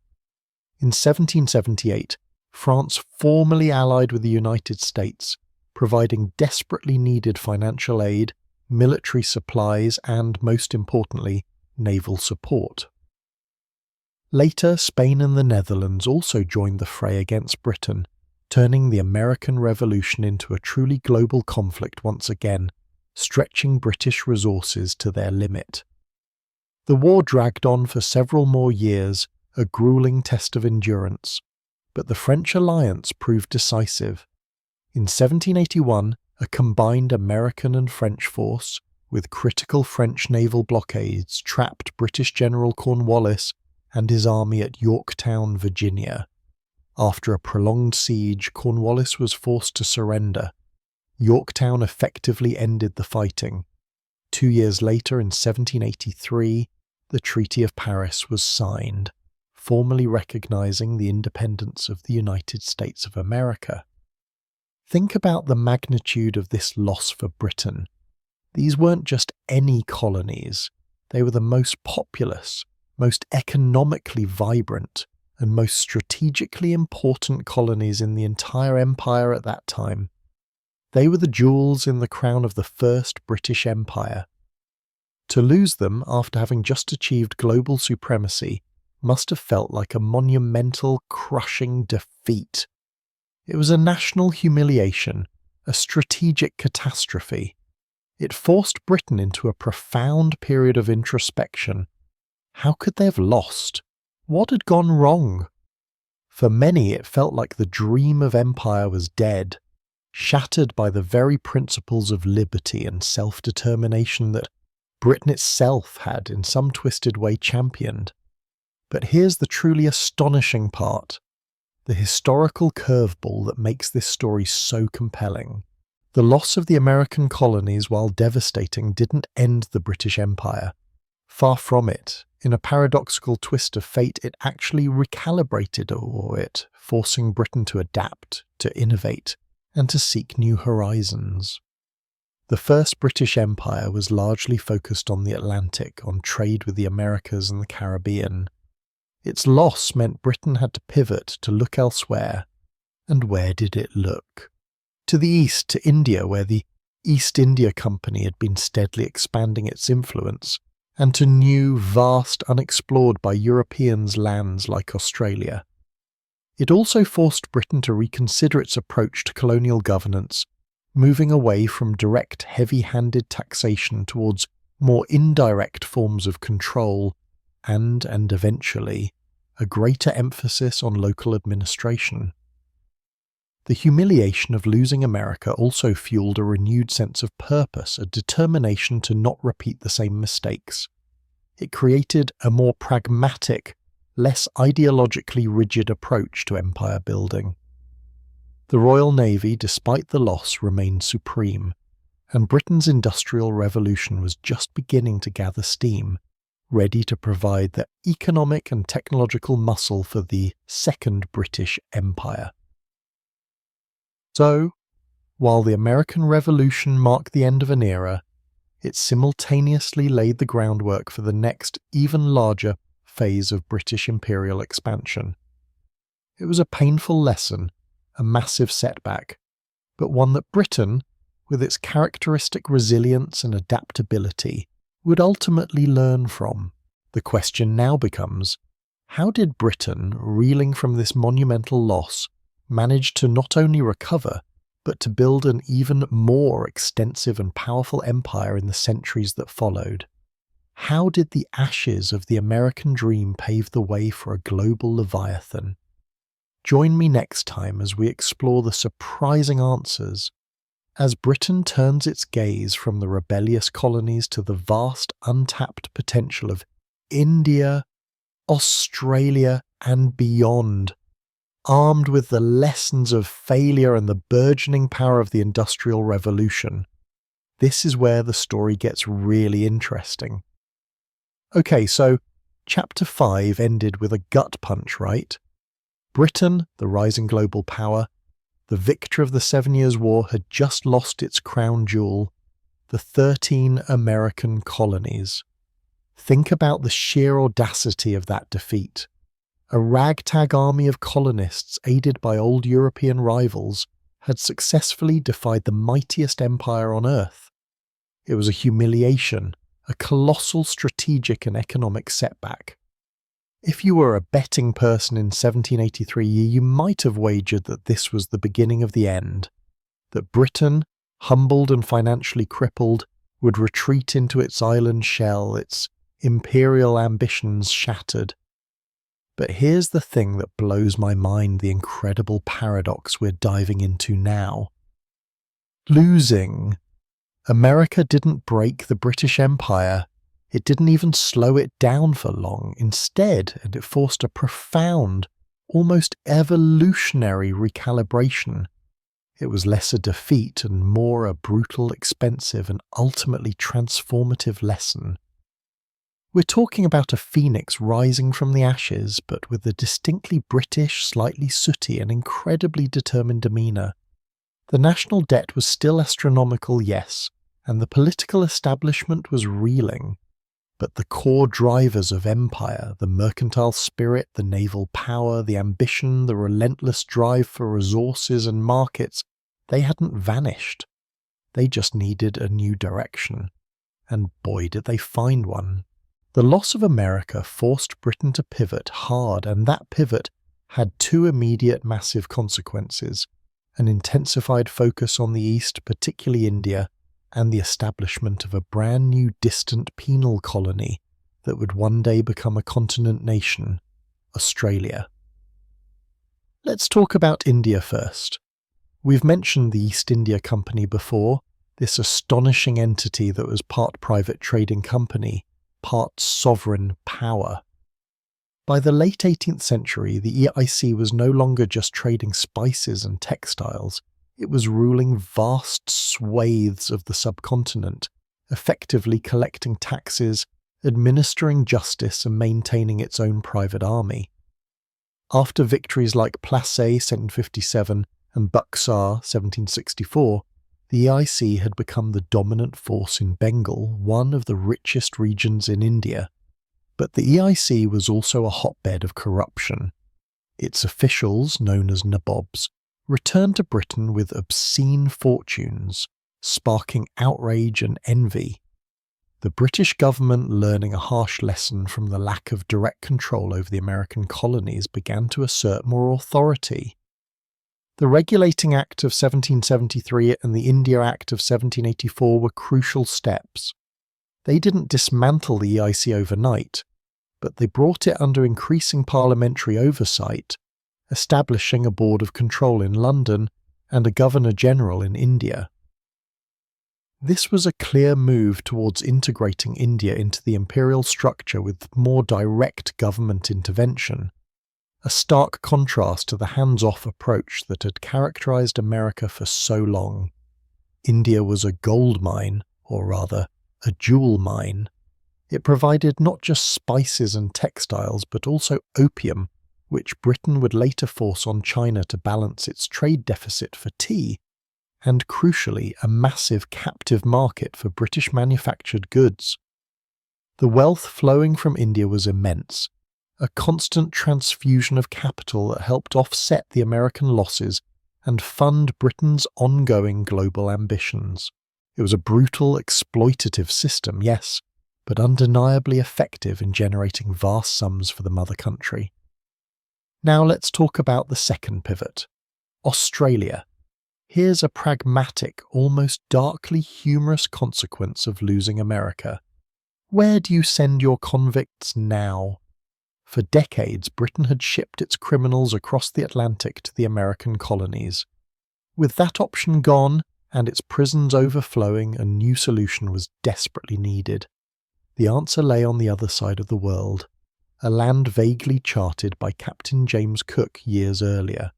In 1778, France formally allied with the United States, providing desperately needed financial aid, military supplies, and, most importantly, naval support. Later, Spain and the Netherlands also joined the fray against Britain, turning the American Revolution into a truly global conflict once again, stretching British resources to their limit. The war dragged on for several more years, a grueling test of endurance, but the French alliance proved decisive. In 1781, a combined American and French force, with critical French naval blockades, trapped British General Cornwallis and his army at Yorktown, Virginia. After a prolonged siege, Cornwallis was forced to surrender. Yorktown effectively ended the fighting. 2 years later, in 1783, the Treaty of Paris was signed, formally recognizing the independence of the United States of America. Think about the magnitude of this loss for Britain. These weren't just any colonies. They were the most populous, most economically vibrant, and most strategically important colonies in the entire empire at that time. They were the jewels in the crown of the First British Empire. To lose them after having just achieved global supremacy must have felt like a monumental, crushing defeat. It was a national humiliation, a strategic catastrophe. It forced Britain into a profound period of introspection. How could they have lost? What had gone wrong? For many, it felt like the dream of empire was dead, shattered by the very principles of liberty and self-determination that Britain itself had, in some twisted way, championed. But here's the truly astonishing part, the historical curveball that makes this story so compelling. The loss of the American colonies, while devastating, didn't end the British Empire. Far from it. In a paradoxical twist of fate, it actually recalibrated it, forcing Britain to adapt, to innovate, and to seek new horizons. The First British Empire was largely focused on the Atlantic, on trade with the Americas and the Caribbean. Its loss meant Britain had to pivot to look elsewhere. And where did it look? To the east, to India, where the East India Company had been steadily expanding its influence, and to new, vast, unexplored by Europeans lands like Australia. It also forced Britain to reconsider its approach to colonial governance, moving away from direct, heavy-handed taxation towards more indirect forms of control, and eventually, a greater emphasis on local administration. The humiliation of losing America also fueled a renewed sense of purpose, a determination to not repeat the same mistakes. It created a more pragmatic, less ideologically rigid approach to empire building. The Royal Navy, despite the loss, remained supreme, and Britain's Industrial Revolution was just beginning to gather steam, ready to provide the economic and technological muscle for the Second British Empire. So, while the American Revolution marked the end of an era, it simultaneously laid the groundwork for the next, even larger, phase of British imperial expansion. It was a painful lesson, a massive setback, but one that Britain, with its characteristic resilience and adaptability, would ultimately learn from. The question now becomes, how did Britain, reeling from this monumental loss, manage to not only recover, but to build an even more extensive and powerful empire in the centuries that followed? How did the ashes of the American dream pave the way for a global leviathan? Join me next time as we explore the surprising answers, as Britain turns its gaze from the rebellious colonies to the vast untapped potential of India, Australia, and beyond. Armed with the lessons of failure and the burgeoning power of the Industrial Revolution. This is where the story gets really interesting. Okay, so Chapter 5 ended with a gut punch, right? Britain, the rising global power, the victor of the 7 Years' War, had just lost its crown jewel, the 13 American colonies. Think about the sheer audacity of that defeat. A ragtag army of colonists, aided by old European rivals, had successfully defied the mightiest empire on earth. It was a humiliation, a colossal strategic and economic setback. If you were a betting person in 1783, you might have wagered that this was the beginning of the end, that Britain, humbled and financially crippled, would retreat into its island shell, its imperial ambitions shattered. But here's the thing that blows my mind, the incredible paradox we're diving into now. Losing. America didn't break the British Empire. It didn't even slow it down for long. Instead, it forced a profound, almost evolutionary recalibration. It was less a defeat and more a brutal, expensive, and ultimately transformative lesson. We're talking about a phoenix rising from the ashes, but with a distinctly British, slightly sooty, and incredibly determined demeanour. The national debt was still astronomical, yes, and the political establishment was reeling. But the core drivers of empire, the mercantile spirit, the naval power, the ambition, the relentless drive for resources and markets, they hadn't vanished. They just needed a new direction. And boy, did they find one. The loss of America forced Britain to pivot hard, and that pivot had two immediate massive consequences: an intensified focus on the East, particularly India, and the establishment of a brand new distant penal colony that would one day become a continent nation, Australia. Let's talk about India first. We've mentioned the East India Company before, this astonishing entity that was part private trading company, part sovereign power. By the late 18th century, the EIC was no longer just trading spices and textiles. It was ruling vast swathes of the subcontinent, effectively collecting taxes, administering justice, and maintaining its own private army. After victories like Plassey 1757 and Buxar 1764, the EIC had become the dominant force in Bengal, one of the richest regions in India. But the EIC was also a hotbed of corruption. Its officials, known as nabobs, returned to Britain with obscene fortunes, sparking outrage and envy. The British government, learning a harsh lesson from the lack of direct control over the American colonies, began to assert more authority. The Regulating Act of 1773 and the India Act of 1784 were crucial steps. They didn't dismantle the EIC overnight, but they brought it under increasing parliamentary oversight, establishing a board of control in London and a governor-general in India. This was a clear move towards integrating India into the imperial structure with more direct government intervention, a stark contrast to the hands-off approach that had characterized America for so long. India was a gold mine, or rather, a jewel mine. It provided not just spices and textiles, but also opium, which Britain would later force on China to balance its trade deficit for tea, and crucially, a massive captive market for British manufactured goods. The wealth flowing from India was immense, a constant transfusion of capital that helped offset the American losses and fund Britain's ongoing global ambitions. It was a brutal, exploitative system, yes, but undeniably effective in generating vast sums for the mother country. Now let's talk about the second pivot, Australia. Here's a pragmatic, almost darkly humorous consequence of losing America. Where do you send your convicts now? For decades, Britain had shipped its criminals across the Atlantic to the American colonies. With that option gone and its prisons overflowing, a new solution was desperately needed. The answer lay on the other side of the world, a land vaguely charted by Captain James Cook years earlier.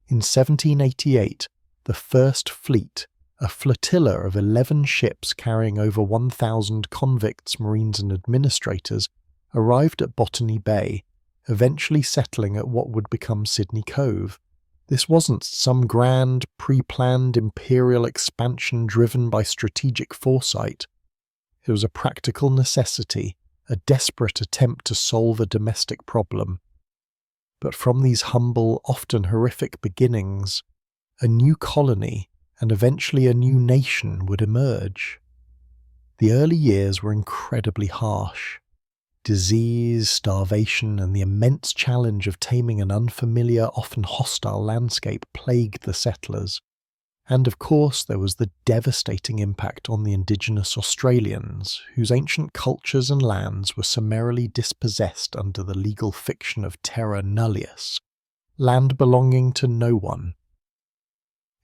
In 1788, the First Fleet, a flotilla of 11 ships carrying over 1,000 convicts, marines and administrators, arrived at Botany Bay, eventually settling at what would become Sydney Cove. This wasn't some grand, pre-planned imperial expansion driven by strategic foresight. It was a practical necessity, a desperate attempt to solve a domestic problem. But from these humble, often horrific beginnings, a new colony and eventually a new nation would emerge. The early years were incredibly harsh. Disease, starvation, and the immense challenge of taming an unfamiliar, often hostile landscape plagued the settlers. And of course, there was the devastating impact on the indigenous Australians, whose ancient cultures and lands were summarily dispossessed under the legal fiction of terra nullius, land belonging to no one.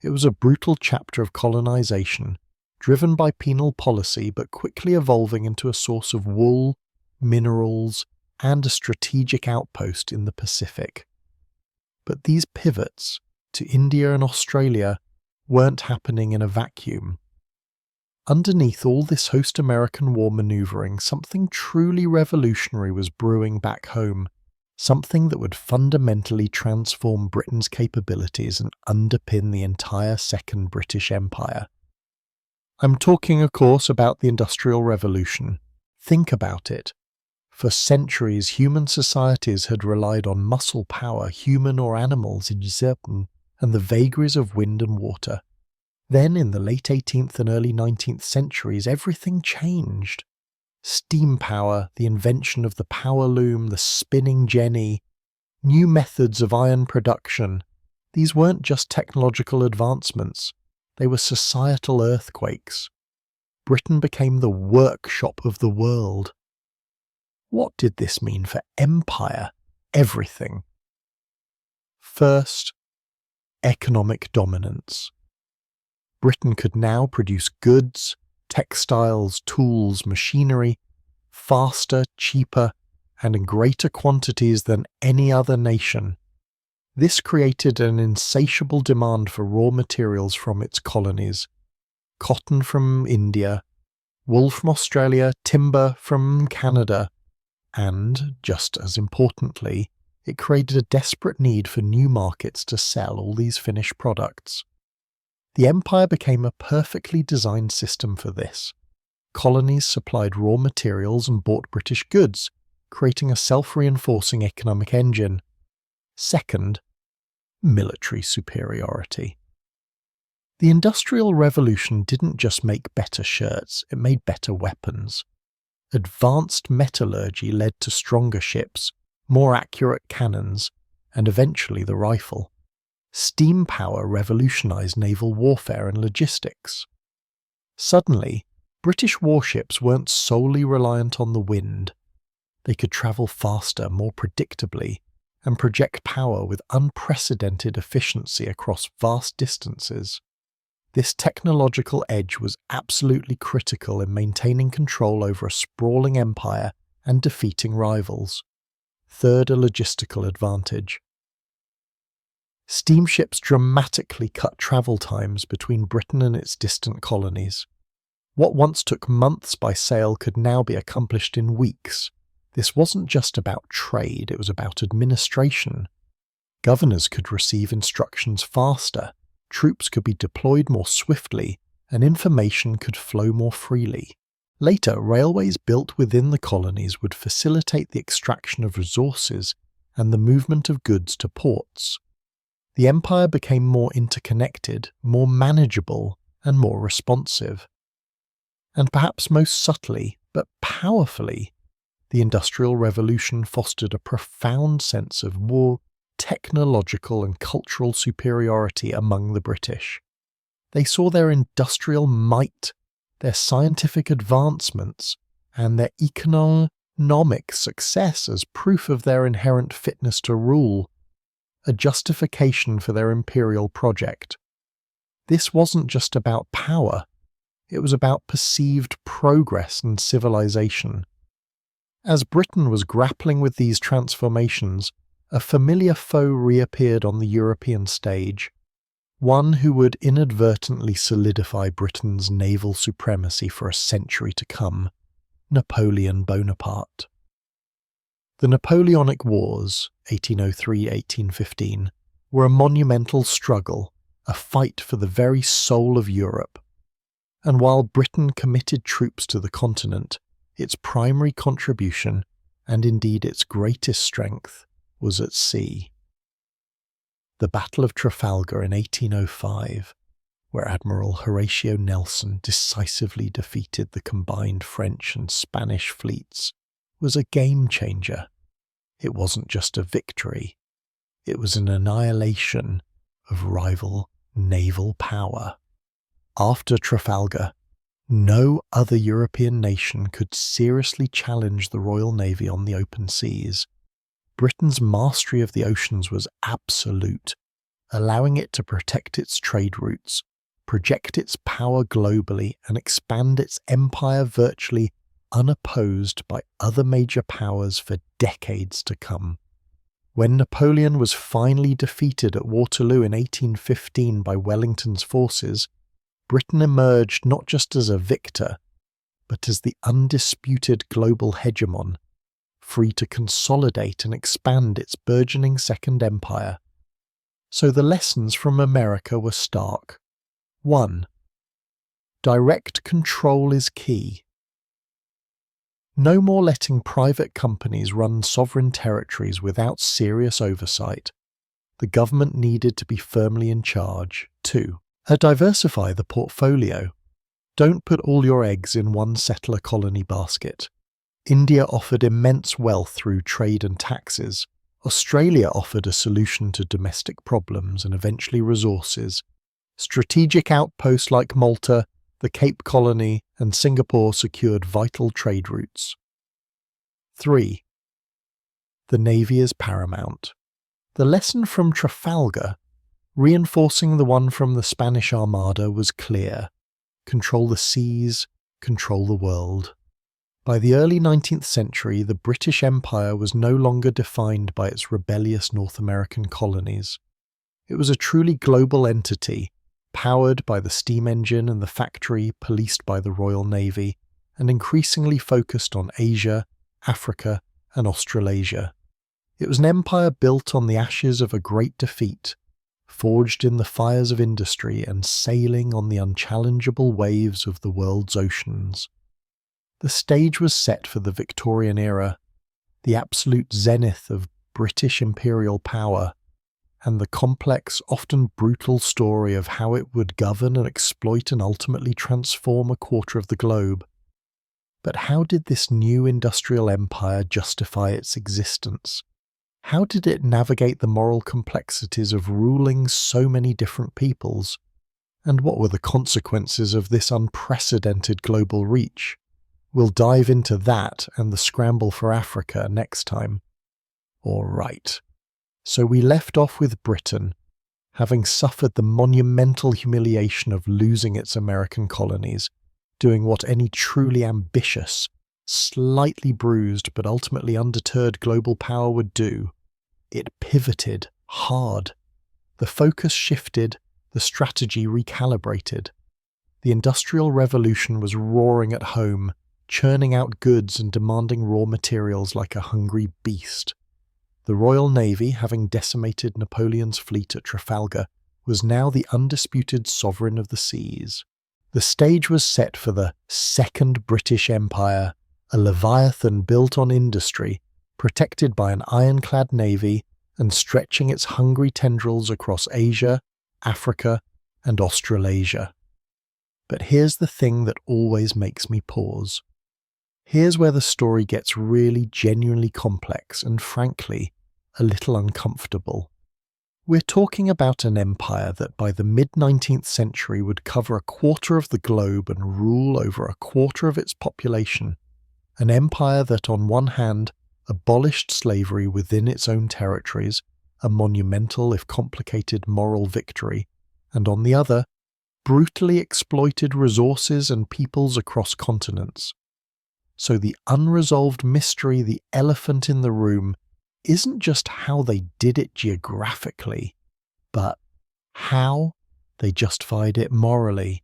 It was a brutal chapter of colonization, driven by penal policy but quickly evolving into a source of wool, minerals, and a strategic outpost in the Pacific. But these pivots to India and Australia weren't happening in a vacuum. Underneath all this host-American war manoeuvring, something truly revolutionary was brewing back home, something that would fundamentally transform Britain's capabilities and underpin the entire Second British Empire. I'm talking, of course, about the Industrial Revolution. Think about it. For centuries, human societies had relied on muscle power, human or animals, and the vagaries of wind and water. Then, in the late 18th and early 19th centuries, everything changed. Steam power, the invention of the power loom, the spinning jenny, new methods of iron production. These weren't just technological advancements, they were societal earthquakes. Britain became the workshop of the world. What did this mean for empire? Everything. First, economic dominance. Britain could now produce goods, textiles, tools, machinery, faster, cheaper, and in greater quantities than any other nation. This created an insatiable demand for raw materials from its colonies: cotton from India, wool from Australia, timber from Canada, and, just as importantly, it created a desperate need for new markets to sell all these finished products. The empire became a perfectly designed system for this. Colonies supplied raw materials and bought British goods, creating a self-reinforcing economic engine. Second, military superiority. The Industrial Revolution didn't just make better shirts, it made better weapons. Advanced metallurgy led to stronger ships, more accurate cannons, and eventually the rifle. Steam power revolutionized naval warfare and logistics. Suddenly, British warships weren't solely reliant on the wind. They could travel faster, more predictably, and project power with unprecedented efficiency across vast distances. This technological edge was absolutely critical in maintaining control over a sprawling empire and defeating rivals. Third, a logistical advantage. Steamships dramatically cut travel times between Britain and its distant colonies. What once took months by sail could now be accomplished in weeks. This wasn't just about trade, it was about administration. Governors could receive instructions faster, troops could be deployed more swiftly, and information could flow more freely. Later, railways built within the colonies would facilitate the extraction of resources and the movement of goods to ports. The empire became more interconnected, more manageable, and more responsive. And perhaps most subtly, but powerfully, the Industrial Revolution fostered a profound sense of war, technological and cultural superiority among the British. They saw their industrial might, their scientific advancements, and their economic success as proof of their inherent fitness to rule, a justification for their imperial project. This wasn't just about power, it was about perceived progress and civilization. As Britain was grappling with these transformations, a familiar foe reappeared on the European stage, one who would inadvertently solidify Britain's naval supremacy for a century to come: Napoleon Bonaparte. The Napoleonic Wars, 1803–1815, were a monumental struggle, a fight for the very soul of Europe. And while Britain committed troops to the continent, its primary contribution, and indeed its greatest strength, was at sea. The Battle of Trafalgar in 1805, where Admiral Horatio Nelson decisively defeated the combined French and Spanish fleets, was a game-changer. It wasn't just a victory, it was an annihilation of rival naval power. After Trafalgar, no other European nation could seriously challenge the Royal Navy on the open seas. Britain's mastery of the oceans was absolute, allowing it to protect its trade routes, project its power globally, and expand its empire virtually unopposed by other major powers for decades to come. When Napoleon was finally defeated at Waterloo in 1815 by Wellington's forces, Britain emerged not just as a victor, but as the undisputed global hegemon, free to consolidate and expand its burgeoning Second Empire. So the lessons from America were stark. 1. Direct control is key. No more letting private companies run sovereign territories without serious oversight. The government needed to be firmly in charge. 2. Diversify the portfolio. Don't put all your eggs in one settler colony basket. India offered immense wealth through trade and taxes. Australia offered a solution to domestic problems and eventually resources. Strategic outposts like Malta, the Cape Colony, and Singapore secured vital trade routes. 3. The Navy is paramount. The lesson from Trafalgar, reinforcing the one from the Spanish Armada, was clear. Control the seas, control the world. By the early 19th century, the British Empire was no longer defined by its rebellious North American colonies. It was a truly global entity, powered by the steam engine and the factory, policed by the Royal Navy, and increasingly focused on Asia, Africa, and Australasia. It was an empire built on the ashes of a great defeat, forged in the fires of industry and sailing on the unchallengeable waves of the world's oceans. The stage was set for the Victorian era, the absolute zenith of British imperial power, and the complex, often brutal story of how it would govern and exploit and ultimately transform a quarter of the globe. But how did this new industrial empire justify its existence? How did it navigate the moral complexities of ruling so many different peoples? And what were the consequences of this unprecedented global reach? We'll dive into that and the scramble for Africa next time. All right. So we left off with Britain, having suffered the monumental humiliation of losing its American colonies, doing what any truly ambitious, slightly bruised but ultimately undeterred global power would do. It pivoted hard. The focus shifted, the strategy recalibrated. The Industrial Revolution was roaring at home, churning out goods and demanding raw materials like a hungry beast. The Royal Navy, having decimated Napoleon's fleet at Trafalgar, was now the undisputed sovereign of the seas. The stage was set for the Second British Empire, a leviathan built on industry, protected by an ironclad navy and stretching its hungry tendrils across Asia, Africa, and Australasia. But here's the thing that always makes me pause. Here's where the story gets really genuinely complex and, frankly, a little uncomfortable. We're talking about an empire that by the mid-19th century would cover a quarter of the globe and rule over a quarter of its population. An empire that, on one hand, abolished slavery within its own territories, a monumental if complicated moral victory, and on the other, brutally exploited resources and peoples across continents. So the unresolved mystery, the elephant in the room, isn't just how they did it geographically, but how they justified it morally.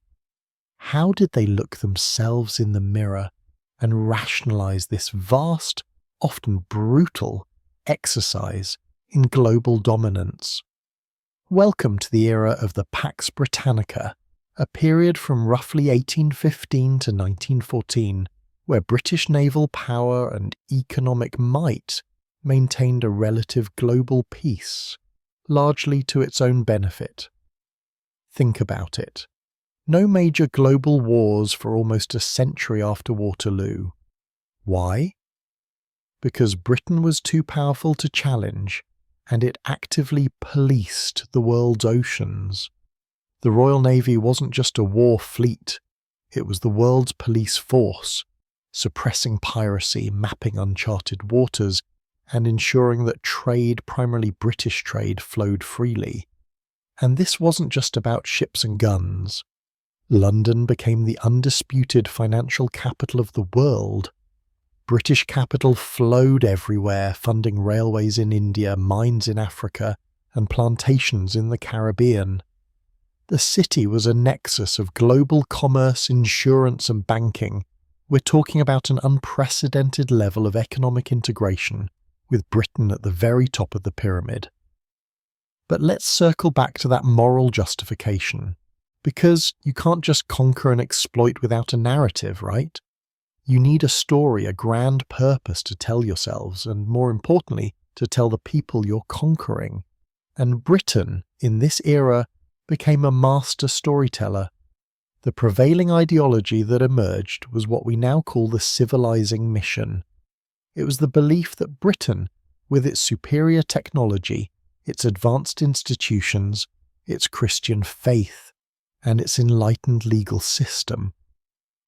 How did they look themselves in the mirror and rationalize this vast, often brutal, exercise in global dominance? Welcome to the era of the Pax Britannica, a period from roughly 1815 to 1914, where British naval power and economic might maintained a relative global peace, largely to its own benefit. Think about it. No major global wars for almost a century after Waterloo. Why? Because Britain was too powerful to challenge, and it actively policed the world's oceans. The Royal Navy wasn't just a war fleet, it was the world's police force, suppressing piracy, mapping uncharted waters, and ensuring that trade, primarily British trade, flowed freely. And this wasn't just about ships and guns. London became the undisputed financial capital of the world. British capital flowed everywhere, funding railways in India, mines in Africa, and plantations in the Caribbean. The city was a nexus of global commerce, insurance, and banking. We're talking about an unprecedented level of economic integration, with Britain at the very top of the pyramid. But let's circle back to that moral justification, because you can't just conquer and exploit without a narrative, right? You need a story, a grand purpose to tell yourselves, and more importantly, to tell the people you're conquering. And Britain, in this era, became a master storyteller. The prevailing ideology that emerged was what we now call the civilizing mission. It was the belief that Britain, with its superior technology, its advanced institutions, its Christian faith, and its enlightened legal system,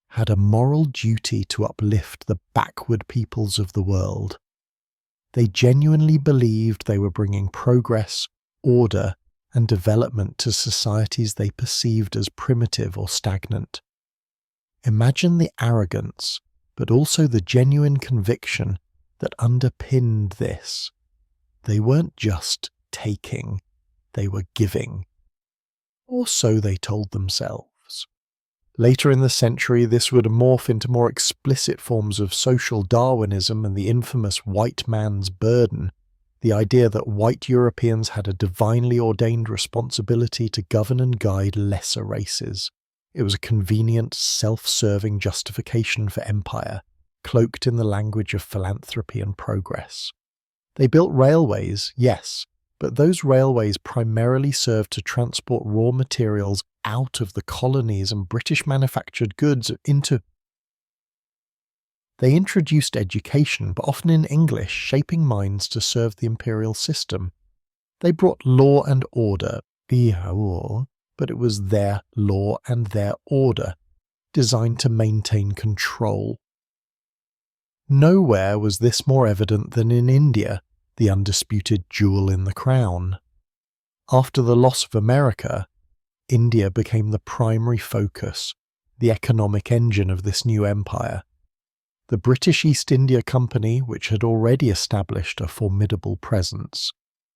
had a moral duty to uplift the backward peoples of the world. They genuinely believed they were bringing progress, order, and development to societies they perceived as primitive or stagnant. Imagine the arrogance, but also the genuine conviction that underpinned this. They weren't just taking, they were giving. Or so they told themselves. Later in the century, this would morph into more explicit forms of social Darwinism and the infamous white man's burden, the idea that white Europeans had a divinely ordained responsibility to govern and guide lesser races. It was a convenient, self-serving justification for empire, cloaked in the language of philanthropy and progress. They built railways, yes, but those railways primarily served to transport raw materials out of the colonies and British manufactured goods into. They introduced education, but often in English, shaping minds to serve the imperial system. They brought law and order, but it was their law and their order, designed to maintain control. Nowhere was this more evident than in India, the undisputed jewel in the crown. After the loss of America, India became the primary focus, the economic engine of this new empire. The British East India Company, which had already established a formidable presence,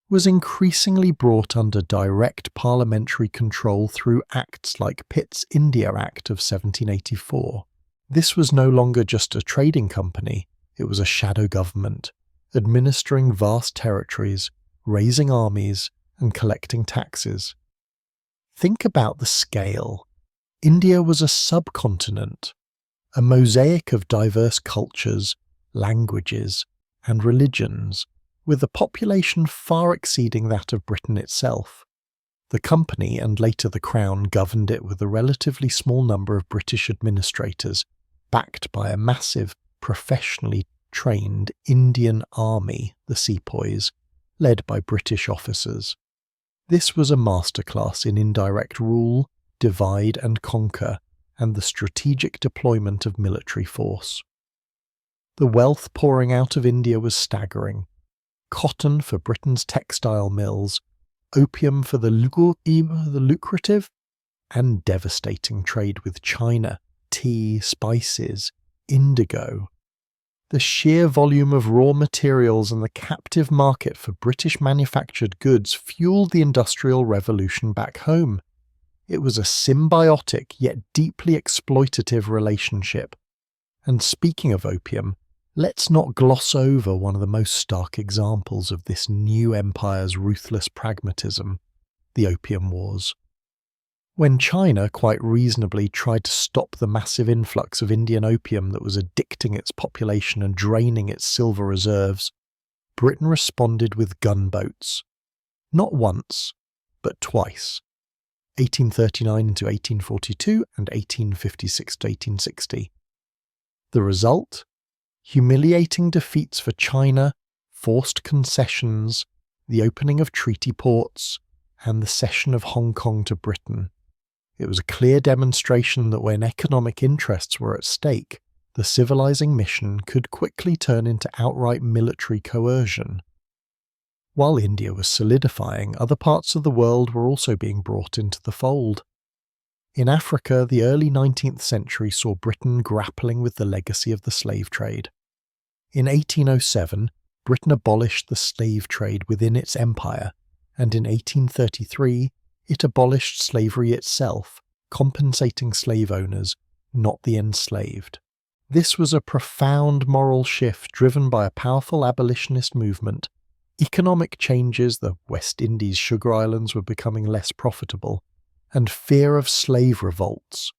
was increasingly brought under direct parliamentary control through acts like Pitt's India Act of 1784. This was no longer just a trading company, it was a shadow government, administering vast territories, raising armies, and collecting taxes. Think about the scale. India was a subcontinent, a mosaic of diverse cultures, languages, and religions, with a population far exceeding that of Britain itself. The company and later the Crown governed it with a relatively small number of British administrators, backed by a massive, professionally trained Indian army, the sepoys, led by British officers. This was a masterclass in indirect rule, divide and conquer, and the strategic deployment of military force. The wealth pouring out of India was staggering. Cotton for Britain's textile mills, opium for the lucrative, and devastating trade with China, tea, spices, indigo. The sheer volume of raw materials and the captive market for British manufactured goods fueled the Industrial Revolution back home. It was a symbiotic yet deeply exploitative relationship. And speaking of opium, let's not gloss over one of the most stark examples of this new empire's ruthless pragmatism, the Opium Wars. When China quite reasonably tried to stop the massive influx of Indian opium that was addicting its population and draining its silver reserves, Britain responded with gunboats. Not once, but twice. 1839 to 1842 and 1856 to 1860. The result? Humiliating defeats for China, forced concessions, the opening of treaty ports, and the cession of Hong Kong to Britain. It was a clear demonstration that when economic interests were at stake, the civilizing mission could quickly turn into outright military coercion. While India was solidifying, other parts of the world were also being brought into the fold. In Africa, the early 19th century saw Britain grappling with the legacy of the slave trade. In 1807, Britain abolished the slave trade within its empire, and in 1833, it abolished slavery itself, compensating slave owners, not the enslaved. This was a profound moral shift driven by a powerful abolitionist movement, economic changes, the West Indies sugar islands were becoming less profitable, and fear of slave revolts.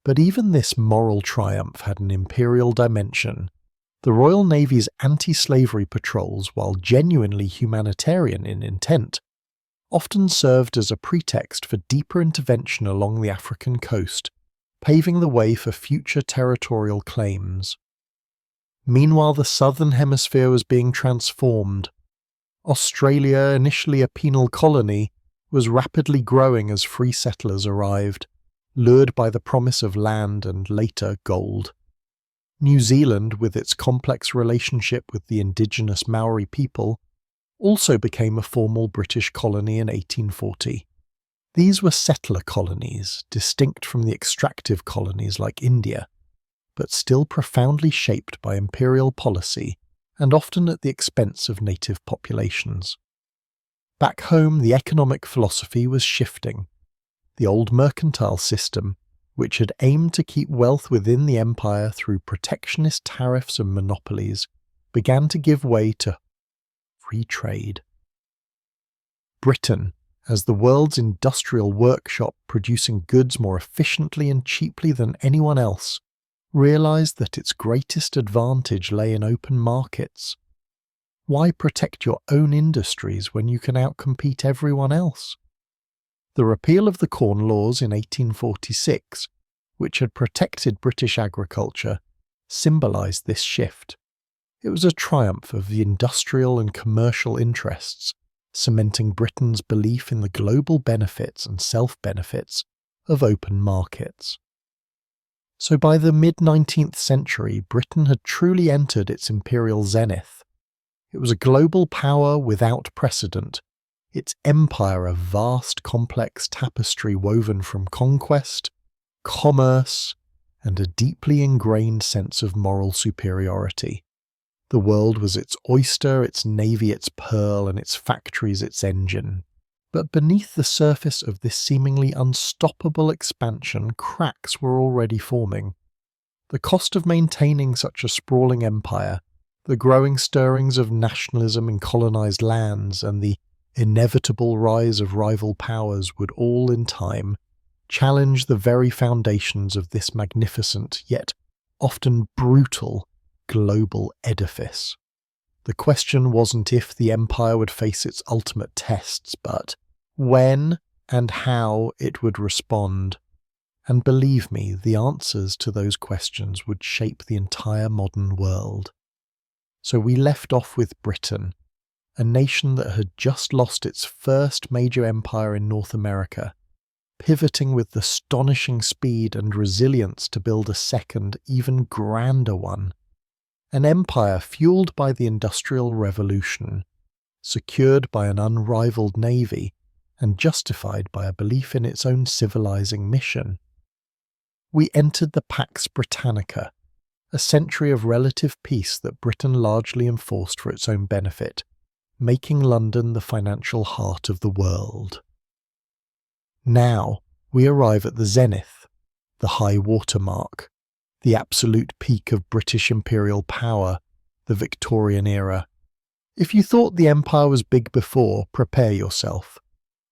But even this moral triumph had an imperial dimension. The Royal Navy's anti-slavery patrols, while genuinely humanitarian in intent, often served as a pretext for deeper intervention along the African coast, paving the way for future territorial claims. Meanwhile, the Southern Hemisphere was being transformed. Australia, initially a penal colony, was rapidly growing as free settlers arrived, lured by the promise of land and later gold. New Zealand, with its complex relationship with the indigenous Maori people, also became a formal British colony in 1840. These were settler colonies, distinct from the extractive colonies like India, but still profoundly shaped by imperial policy and often at the expense of native populations. Back home, the economic philosophy was shifting. The old mercantile system, which had aimed to keep wealth within the empire through protectionist tariffs and monopolies, began to give way to free trade. Britain, as the world's industrial workshop producing goods more efficiently and cheaply than anyone else, realized that its greatest advantage lay in open markets. Why protect your own industries when you can outcompete everyone else? The repeal of the Corn Laws in 1846, which had protected British agriculture, symbolized this shift. It was a triumph of the industrial and commercial interests, cementing Britain's belief in the global benefits and self-benefits of open markets. So by the mid-19th century, Britain had truly entered its imperial zenith. It was a global power without precedent, its empire a vast complex tapestry woven from conquest, commerce, and a deeply ingrained sense of moral superiority. The world was its oyster, its navy its pearl, and its factories its engine. But beneath the surface of this seemingly unstoppable expansion, cracks were already forming. The cost of maintaining such a sprawling empire, the growing stirrings of nationalism in colonized lands, and the inevitable rise of rival powers would all in time challenge the very foundations of this magnificent, yet often brutal, global edifice. The question wasn't if the empire would face its ultimate tests, but when and how it would respond. And believe me, the answers to those questions would shape the entire modern world. So we left off with Britain, a nation that had just lost its first major empire in North America, pivoting with astonishing speed and resilience to build a second, even grander one. An empire fueled by the Industrial Revolution, secured by an unrivaled navy, and justified by a belief in its own civilizing mission. We entered the Pax Britannica, a century of relative peace that Britain largely enforced for its own benefit, making London the financial heart of the world. Now we arrive at the zenith, the high water mark, the absolute peak of British imperial power, the Victorian era. If you thought the empire was big before, prepare yourself.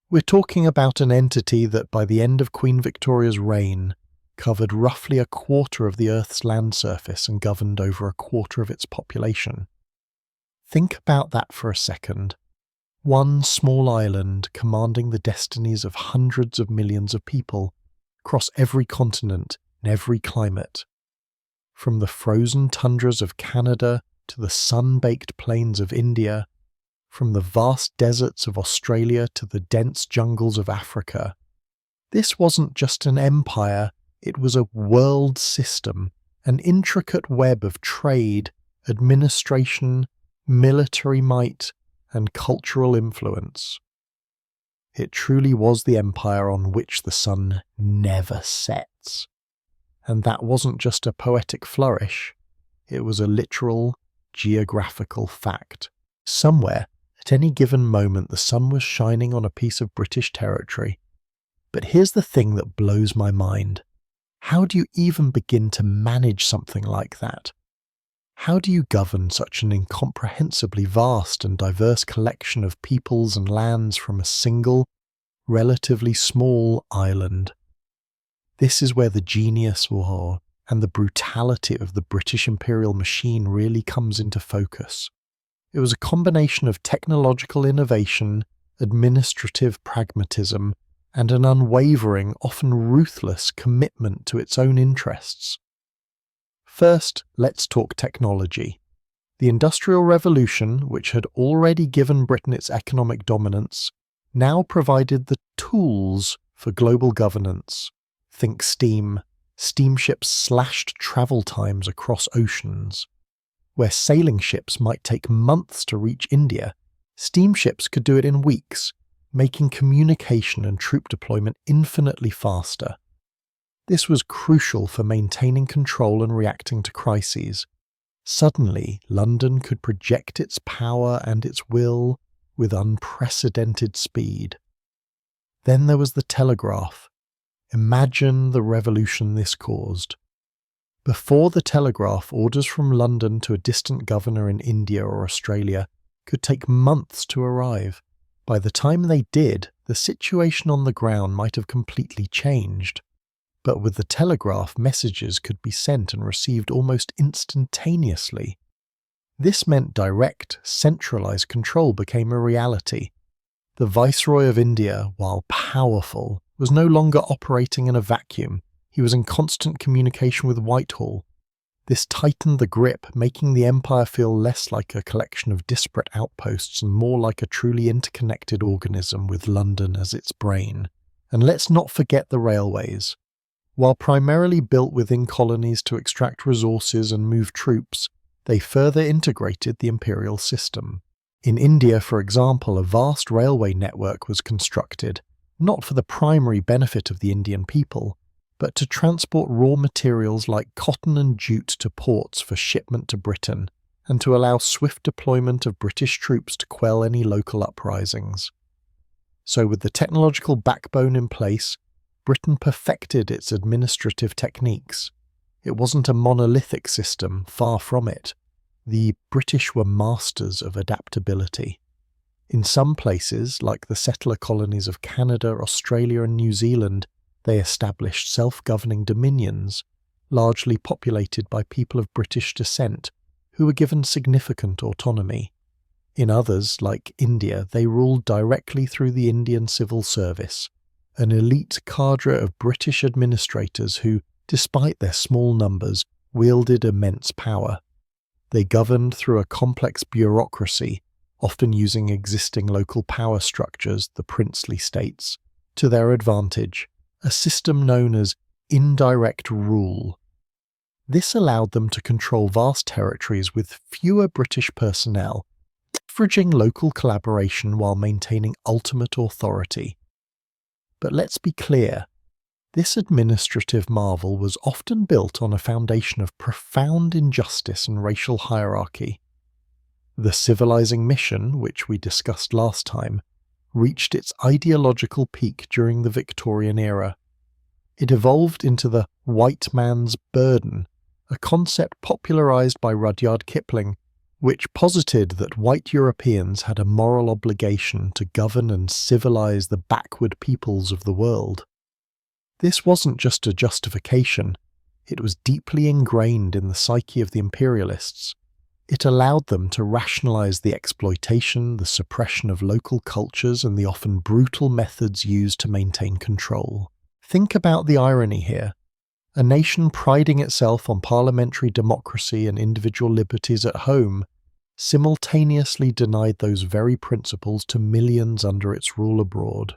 We're talking about an entity that by the end of Queen Victoria's reign covered roughly a quarter of the Earth's land surface and governed over a quarter of its population. Think about that for a second. One small island commanding the destinies of hundreds of millions of people across every continent and every climate. From the frozen tundras of Canada to the sun-baked plains of India, from the vast deserts of Australia to the dense jungles of Africa. This wasn't just an empire, it was a world system, an intricate web of trade, administration, military might, and cultural influence. It truly was the empire on which the sun never sets. And that wasn't just a poetic flourish, it was a literal, geographical fact. Somewhere, at any given moment, the sun was shining on a piece of British territory. But here's the thing that blows my mind. How do you even begin to manage something like that? How do you govern such an incomprehensibly vast and diverse collection of peoples and lands from a single, relatively small island? This is where the genius and the brutality of the British imperial machine really comes into focus. It was a combination of technological innovation, administrative pragmatism, and an unwavering, often ruthless commitment to its own interests. First, let's talk technology. The Industrial Revolution, which had already given Britain its economic dominance, now provided the tools for global governance. Think steam. Steamships slashed travel times across oceans. Where sailing ships might take months to reach India, steamships could do it in weeks, making communication and troop deployment infinitely faster. This was crucial for maintaining control and reacting to crises. Suddenly, London could project its power and its will with unprecedented speed. Then there was the telegraph. Imagine the revolution this caused. Before the telegraph, orders from London to a distant governor in India or Australia could take months to arrive. By the time they did, the situation on the ground might have completely changed. But with the telegraph, messages could be sent and received almost instantaneously. This meant direct, centralized control became a reality. The Viceroy of India, while powerful, was no longer operating in a vacuum. He was in constant communication with Whitehall. This tightened the grip, making the empire feel less like a collection of disparate outposts and more like a truly interconnected organism with London as its brain. And let's not forget the railways. While primarily built within colonies to extract resources and move troops, they further integrated the imperial system. In India, for example, a vast railway network was constructed, not for the primary benefit of the Indian people, but to transport raw materials like cotton and jute to ports for shipment to Britain, and to allow swift deployment of British troops to quell any local uprisings. So with the technological backbone in place, Britain perfected its administrative techniques. It wasn't a monolithic system, far from it. The British were masters of adaptability. In some places, like the settler colonies of Canada, Australia and New Zealand, they established self-governing dominions, largely populated by people of British descent, who were given significant autonomy. In others, like India, they ruled directly through the Indian civil service, an elite cadre of British administrators who, despite their small numbers, wielded immense power. They governed through a complex bureaucracy, often using existing local power structures, the princely states, to their advantage, a system known as indirect rule. This allowed them to control vast territories with fewer British personnel, leveraging local collaboration while maintaining ultimate authority. But let's be clear, this administrative marvel was often built on a foundation of profound injustice and racial hierarchy. The civilizing mission, which we discussed last time, reached its ideological peak during the Victorian era. It evolved into the white man's burden, a concept popularized by Rudyard Kipling, which posited that white Europeans had a moral obligation to govern and civilize the backward peoples of the world. This wasn't just a justification, it was deeply ingrained in the psyche of the imperialists. It allowed them to rationalize the exploitation, the suppression of local cultures, and the often brutal methods used to maintain control. Think about the irony here. A nation priding itself on parliamentary democracy and individual liberties at home simultaneously denied those very principles to millions under its rule abroad.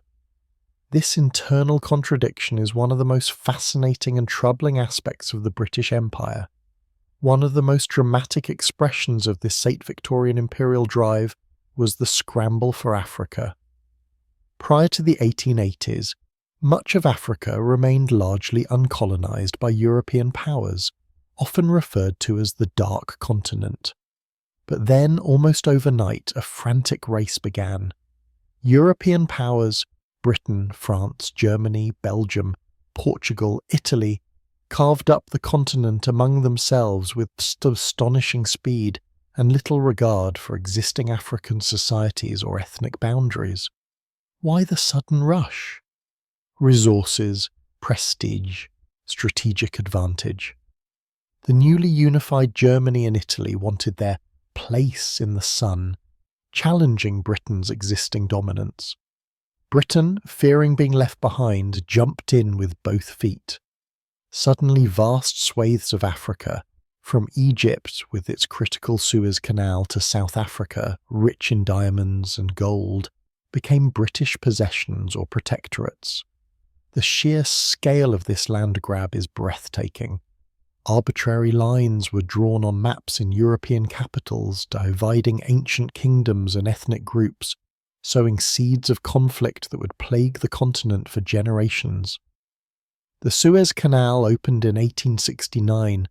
This internal contradiction is one of the most fascinating and troubling aspects of the British Empire. One of the most dramatic expressions of this late Victorian imperial drive was the scramble for Africa. Prior to the 1880s, much of Africa remained largely uncolonized by European powers, often referred to as the Dark Continent. But then, almost overnight, a frantic race began. European powers, Britain, France, Germany, Belgium, Portugal, Italy, carved up the continent among themselves with astonishing speed and little regard for existing African societies or ethnic boundaries. Why the sudden rush? Resources, prestige, strategic advantage. The newly unified Germany and Italy wanted their place in the sun, challenging Britain's existing dominance. Britain, fearing being left behind, jumped in with both feet. Suddenly vast swathes of Africa, from Egypt with its critical Suez Canal to South Africa, rich in diamonds and gold, became British possessions or protectorates. The sheer scale of this land grab is breathtaking. Arbitrary lines were drawn on maps in European capitals, dividing ancient kingdoms and ethnic groups, sowing seeds of conflict that would plague the continent for generations. The Suez Canal, opened in 1869,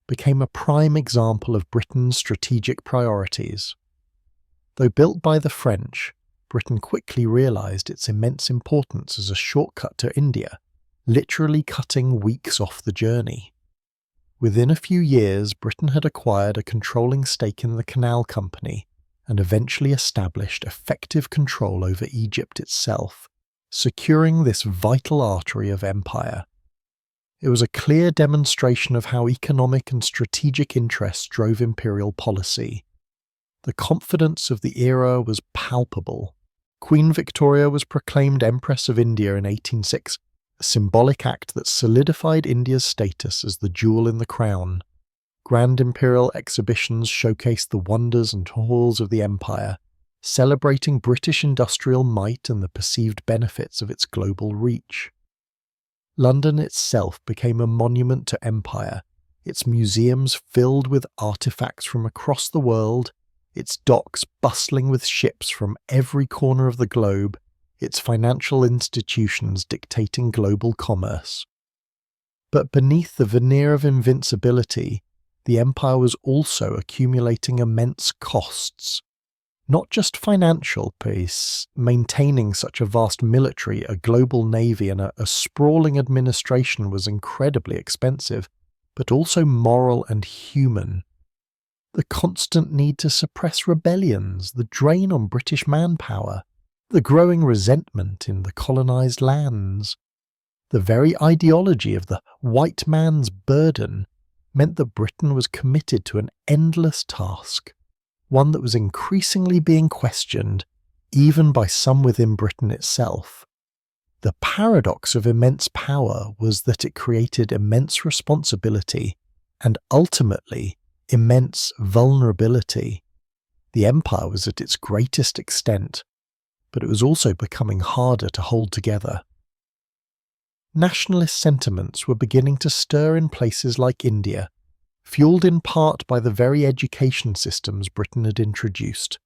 became a prime example of Britain's strategic priorities. Though built by the French, Britain quickly realized its immense importance as a shortcut to India, literally cutting weeks off the journey. Within a few years, Britain had acquired a controlling stake in the Canal Company and eventually established effective control over Egypt itself, securing this vital artery of empire. It was a clear demonstration of how economic and strategic interests drove imperial policy. The confidence of the era was palpable. Queen Victoria was proclaimed Empress of India in 1806, a symbolic act that solidified India's status as the jewel in the crown. Grand imperial exhibitions showcased the wonders and halls of the empire, celebrating British industrial might and the perceived benefits of its global reach. London itself became a monument to empire, its museums filled with artifacts from across the world, its docks bustling with ships from every corner of the globe, its financial institutions dictating global commerce. But beneath the veneer of invincibility, the empire was also accumulating immense costs. Not just financial peace, maintaining such a vast military, a global navy, and a sprawling administration was incredibly expensive, but also moral and human. The constant need to suppress rebellions, the drain on British manpower, the growing resentment in the colonised lands. The very ideology of the white man's burden meant that Britain was committed to an endless task, one that was increasingly being questioned, even by some within Britain itself. The paradox of immense power was that it created immense responsibility and ultimately immense vulnerability. The empire was at its greatest extent, but it was also becoming harder to hold together. Nationalist sentiments were beginning to stir in places like India, fueled in part by the very education systems Britain had introduced.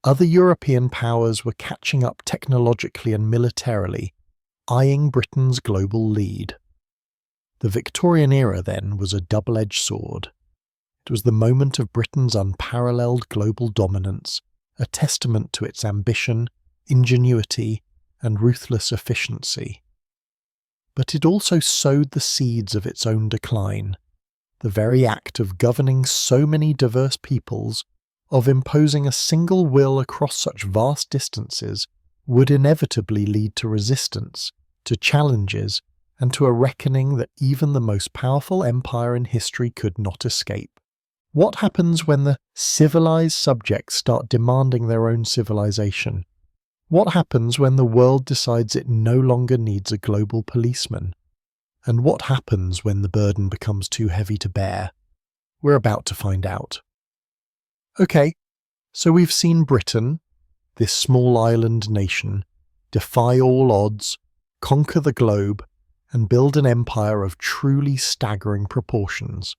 Other European powers were catching up technologically and militarily, eyeing Britain's global lead. The Victorian era, then, was a double-edged sword. It was the moment of Britain's unparalleled global dominance, a testament to its ambition, ingenuity, and ruthless efficiency. But it also sowed the seeds of its own decline. The very act of governing so many diverse peoples, of imposing a single will across such vast distances, would inevitably lead to resistance, to challenges, and to a reckoning that even the most powerful empire in history could not escape. What happens when the civilized subjects start demanding their own civilization? What happens when the world decides it no longer needs a global policeman? And what happens when the burden becomes too heavy to bear? We're about to find out. Okay, so we've seen Britain, this small island nation, defy all odds, conquer the globe, and build an empire of truly staggering proportions.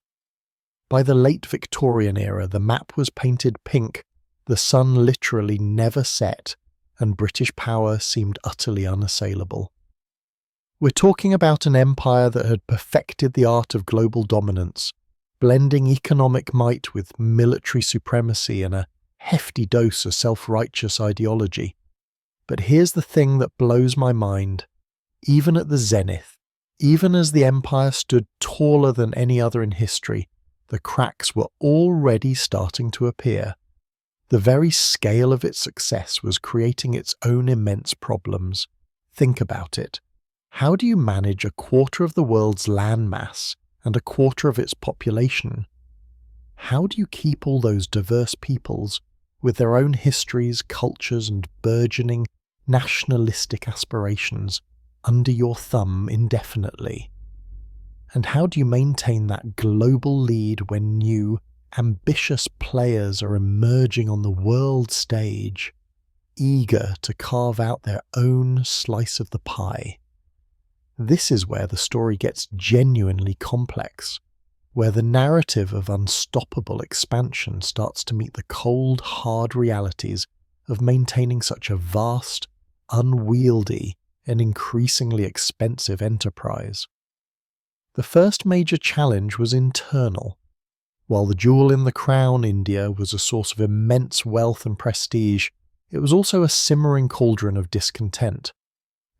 By the late Victorian era, the map was painted pink, the sun literally never set, and British power seemed utterly unassailable. We're talking about an empire that had perfected the art of global dominance, blending economic might with military supremacy and a hefty dose of self-righteous ideology. But here's the thing that blows my mind. Even at the zenith, even as the empire stood taller than any other in history, the cracks were already starting to appear. The very scale of its success was creating its own immense problems. Think about it. How do you manage a quarter of the world's landmass and a quarter of its population? How do you keep all those diverse peoples, with their own histories, cultures, and burgeoning nationalistic aspirations, under your thumb indefinitely? And how do you maintain that global lead when new, ambitious players are emerging on the world stage, eager to carve out their own slice of the pie? This is where the story gets genuinely complex, where the narrative of unstoppable expansion starts to meet the cold, hard realities of maintaining such a vast, unwieldy, and increasingly expensive enterprise. The first major challenge was internal. While the jewel in the crown, India, was a source of immense wealth and prestige, it was also a simmering cauldron of discontent.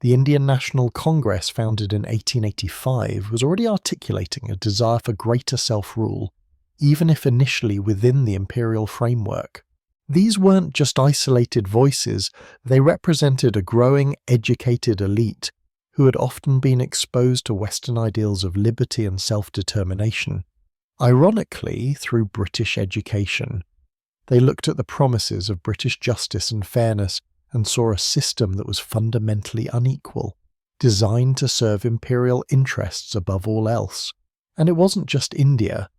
The Indian National Congress, founded in 1885, was already articulating a desire for greater self-rule, even if initially within the imperial framework. These weren't just isolated voices, they represented a growing, educated elite who had often been exposed to Western ideals of liberty and self-determination. Ironically, through British education, they looked at the promises of British justice and fairness and saw a system that was fundamentally unequal, designed to serve imperial interests above all else. And it wasn't just India.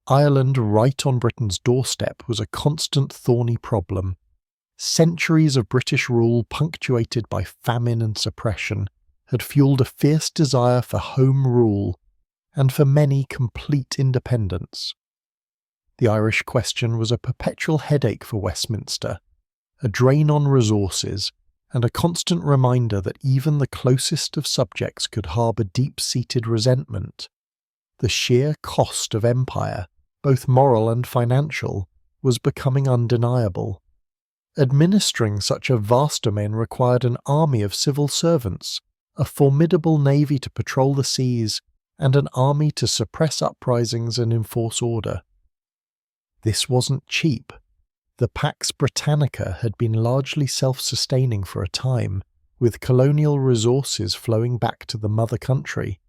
Ireland, right on Britain's doorstep, was a constant thorny problem. Centuries of British rule punctuated by famine and suppression, had fueled a fierce desire for home rule and for many complete independence. The Irish question was a perpetual headache for Westminster, a drain on resources, and a constant reminder that even the closest of subjects could harbour deep-seated resentment. The sheer cost of empire, both moral and financial, was becoming undeniable. Administering such a vast domain required an army of civil servants, a formidable navy to patrol the seas, and an army to suppress uprisings and enforce order. This wasn't cheap. The Pax Britannica had been largely self-sustaining for a time, with colonial resources flowing back to the mother country.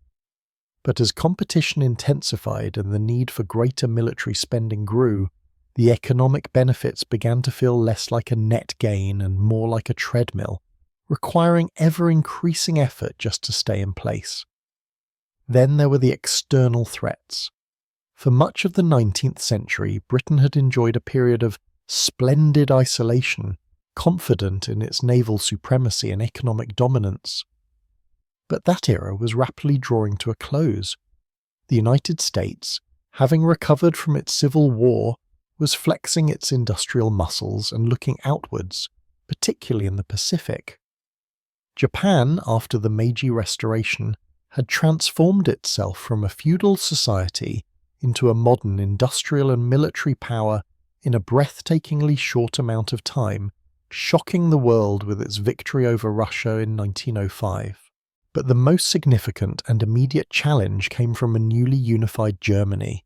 But as competition intensified and the need for greater military spending grew, the economic benefits began to feel less like a net gain and more like a treadmill, requiring ever-increasing effort just to stay in place. Then there were the external threats. For much of the 19th century, Britain had enjoyed a period of splendid isolation, confident in its naval supremacy and economic dominance. But that era was rapidly drawing to a close. The United States, having recovered from its Civil War, was flexing its industrial muscles and looking outwards, particularly in the Pacific. Japan, after the Meiji Restoration, had transformed itself from a feudal society into a modern industrial and military power in a breathtakingly short amount of time, shocking the world with its victory over Russia in 1905. But the most significant and immediate challenge came from a newly unified Germany.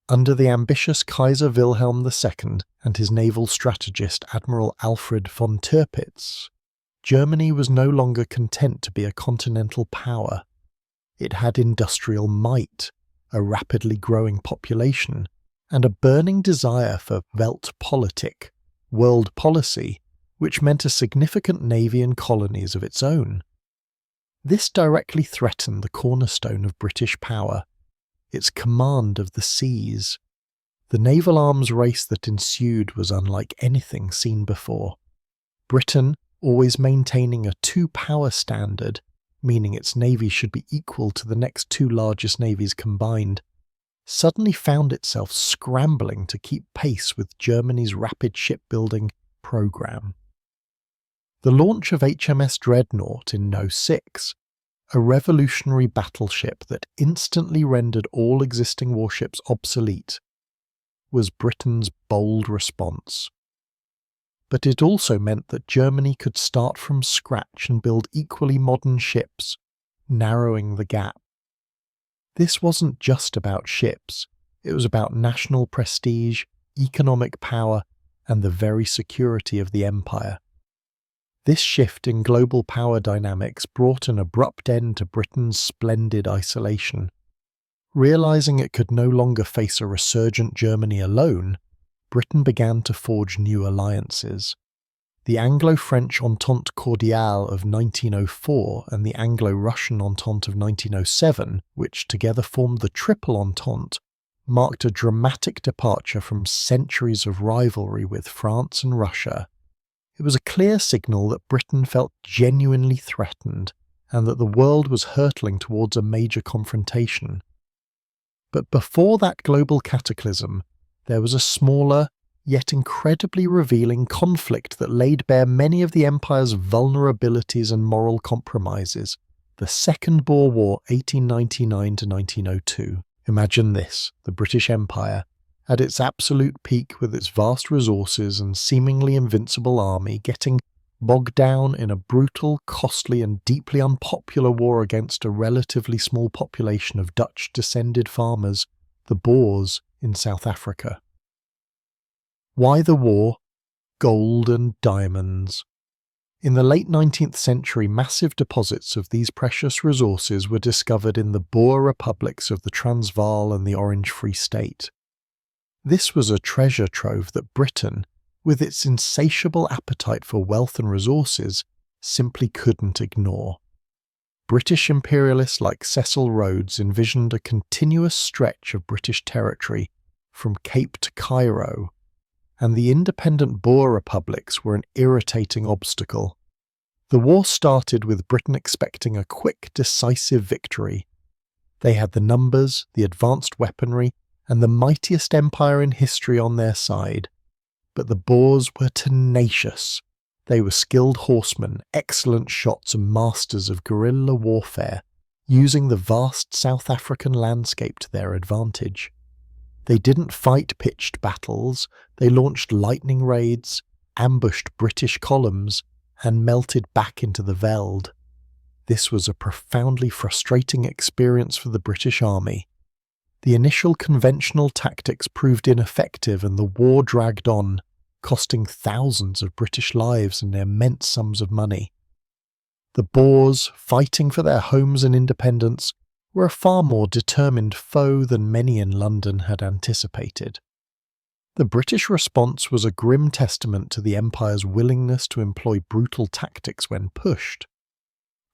Under the ambitious Kaiser Wilhelm II and his naval strategist Admiral Alfred von Tirpitz, Germany was no longer content to be a continental power. It had industrial might, a rapidly growing population, and a burning desire for Weltpolitik, world policy, which meant a significant navy and colonies of its own. This directly threatened the cornerstone of British power, its command of the seas. The naval arms race that ensued was unlike anything seen before. Britain, always maintaining a two-power standard, meaning its navy should be equal to the next two largest navies combined, suddenly found itself scrambling to keep pace with Germany's rapid shipbuilding program. The launch of HMS Dreadnought in '06, a revolutionary battleship that instantly rendered all existing warships obsolete, was Britain's bold response. But it also meant that Germany could start from scratch and build equally modern ships, narrowing the gap. This wasn't just about ships, it was about national prestige, economic power, and the very security of the empire. This shift in global power dynamics brought an abrupt end to Britain's splendid isolation. Realising it could no longer face a resurgent Germany alone, Britain began to forge new alliances. The Anglo-French Entente Cordiale of 1904 and the Anglo-Russian Entente of 1907, which together formed the Triple Entente, marked a dramatic departure from centuries of rivalry with France and Russia. It was a clear signal that Britain felt genuinely threatened and that the world was hurtling towards a major confrontation. But before that global cataclysm, there was a smaller, yet incredibly revealing conflict that laid bare many of the empire's vulnerabilities and moral compromises, the Second Boer War 1899 to 1902. Imagine this, the British Empire, at its absolute peak with its vast resources and seemingly invincible army, getting bogged down in a brutal, costly and deeply unpopular war against a relatively small population of Dutch-descended farmers, the Boers, in South Africa. Why the war? Gold and diamonds. In the late 19th century, massive deposits of these precious resources were discovered in the Boer republics of the Transvaal and the Orange Free State. This was a treasure trove that Britain, with its insatiable appetite for wealth and resources, simply couldn't ignore. British imperialists like Cecil Rhodes envisioned a continuous stretch of British territory from Cape to Cairo, and the independent Boer republics were an irritating obstacle. The war started with Britain expecting a quick, decisive victory. They had the numbers, the advanced weaponry, and the mightiest empire in history on their side. But the Boers were tenacious. They were skilled horsemen, excellent shots and masters of guerrilla warfare, using the vast South African landscape to their advantage. They didn't fight pitched battles, they launched lightning raids, ambushed British columns, and melted back into the veld. This was a profoundly frustrating experience for the British Army. The initial conventional tactics proved ineffective and the war dragged on, costing thousands of British lives and immense sums of money. The Boers, fighting for their homes and independence, were a far more determined foe than many in London had anticipated. The British response was a grim testament to the Empire's willingness to employ brutal tactics when pushed.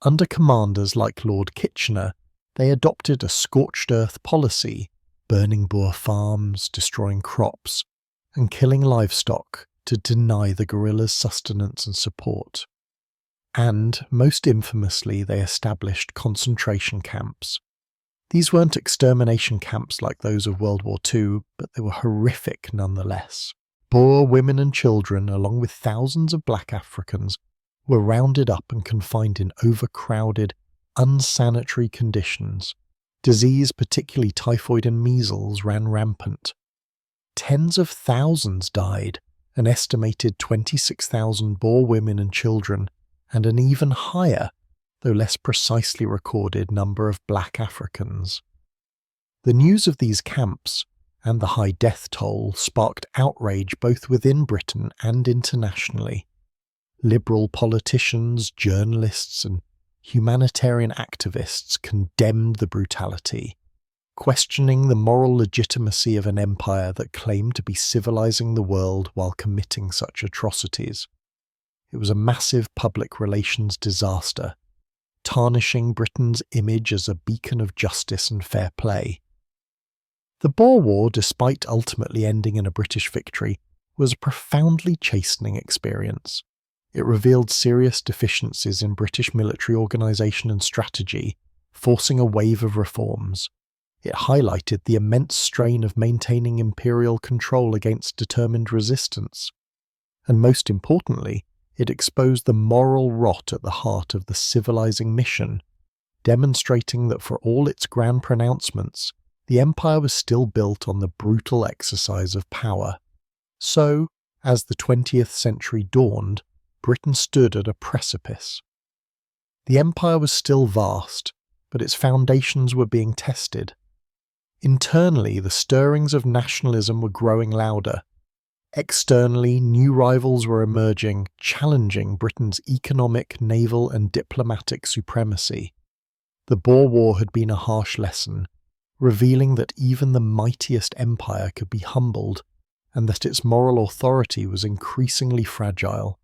Under commanders like Lord Kitchener, they adopted a scorched earth policy, burning Boer farms, destroying crops, and killing livestock to deny the guerrillas sustenance and support. And, most infamously, they established concentration camps. These weren't extermination camps like those of World War II, but they were horrific nonetheless. Boer women and children, along with thousands of black Africans, were rounded up and confined in overcrowded, unsanitary conditions. Disease, particularly typhoid and measles, ran rampant. Tens of thousands died, an estimated 26,000 Boer women and children, and an even higher, though less precisely recorded, number of black Africans. The news of these camps, and the high death toll, sparked outrage both within Britain and internationally. Liberal politicians, journalists, and humanitarian activists condemned the brutality, questioning the moral legitimacy of an empire that claimed to be civilizing the world while committing such atrocities. It was a massive public relations disaster, tarnishing Britain's image as a beacon of justice and fair play. The Boer War, despite ultimately ending in a British victory, was a profoundly chastening experience. It revealed serious deficiencies in British military organisation and strategy, forcing a wave of reforms. It highlighted the immense strain of maintaining imperial control against determined resistance. And most importantly, it exposed the moral rot at the heart of the civilizing mission, demonstrating that for all its grand pronouncements, the empire was still built on the brutal exercise of power. So, as the 20th century dawned, Britain stood at a precipice. The empire was still vast, but its foundations were being tested. Internally, the stirrings of nationalism were growing louder. Externally, new rivals were emerging, challenging Britain's economic, naval, and diplomatic supremacy. The Boer War had been a harsh lesson, revealing that even the mightiest empire could be humbled, and that its moral authority was increasingly fragile.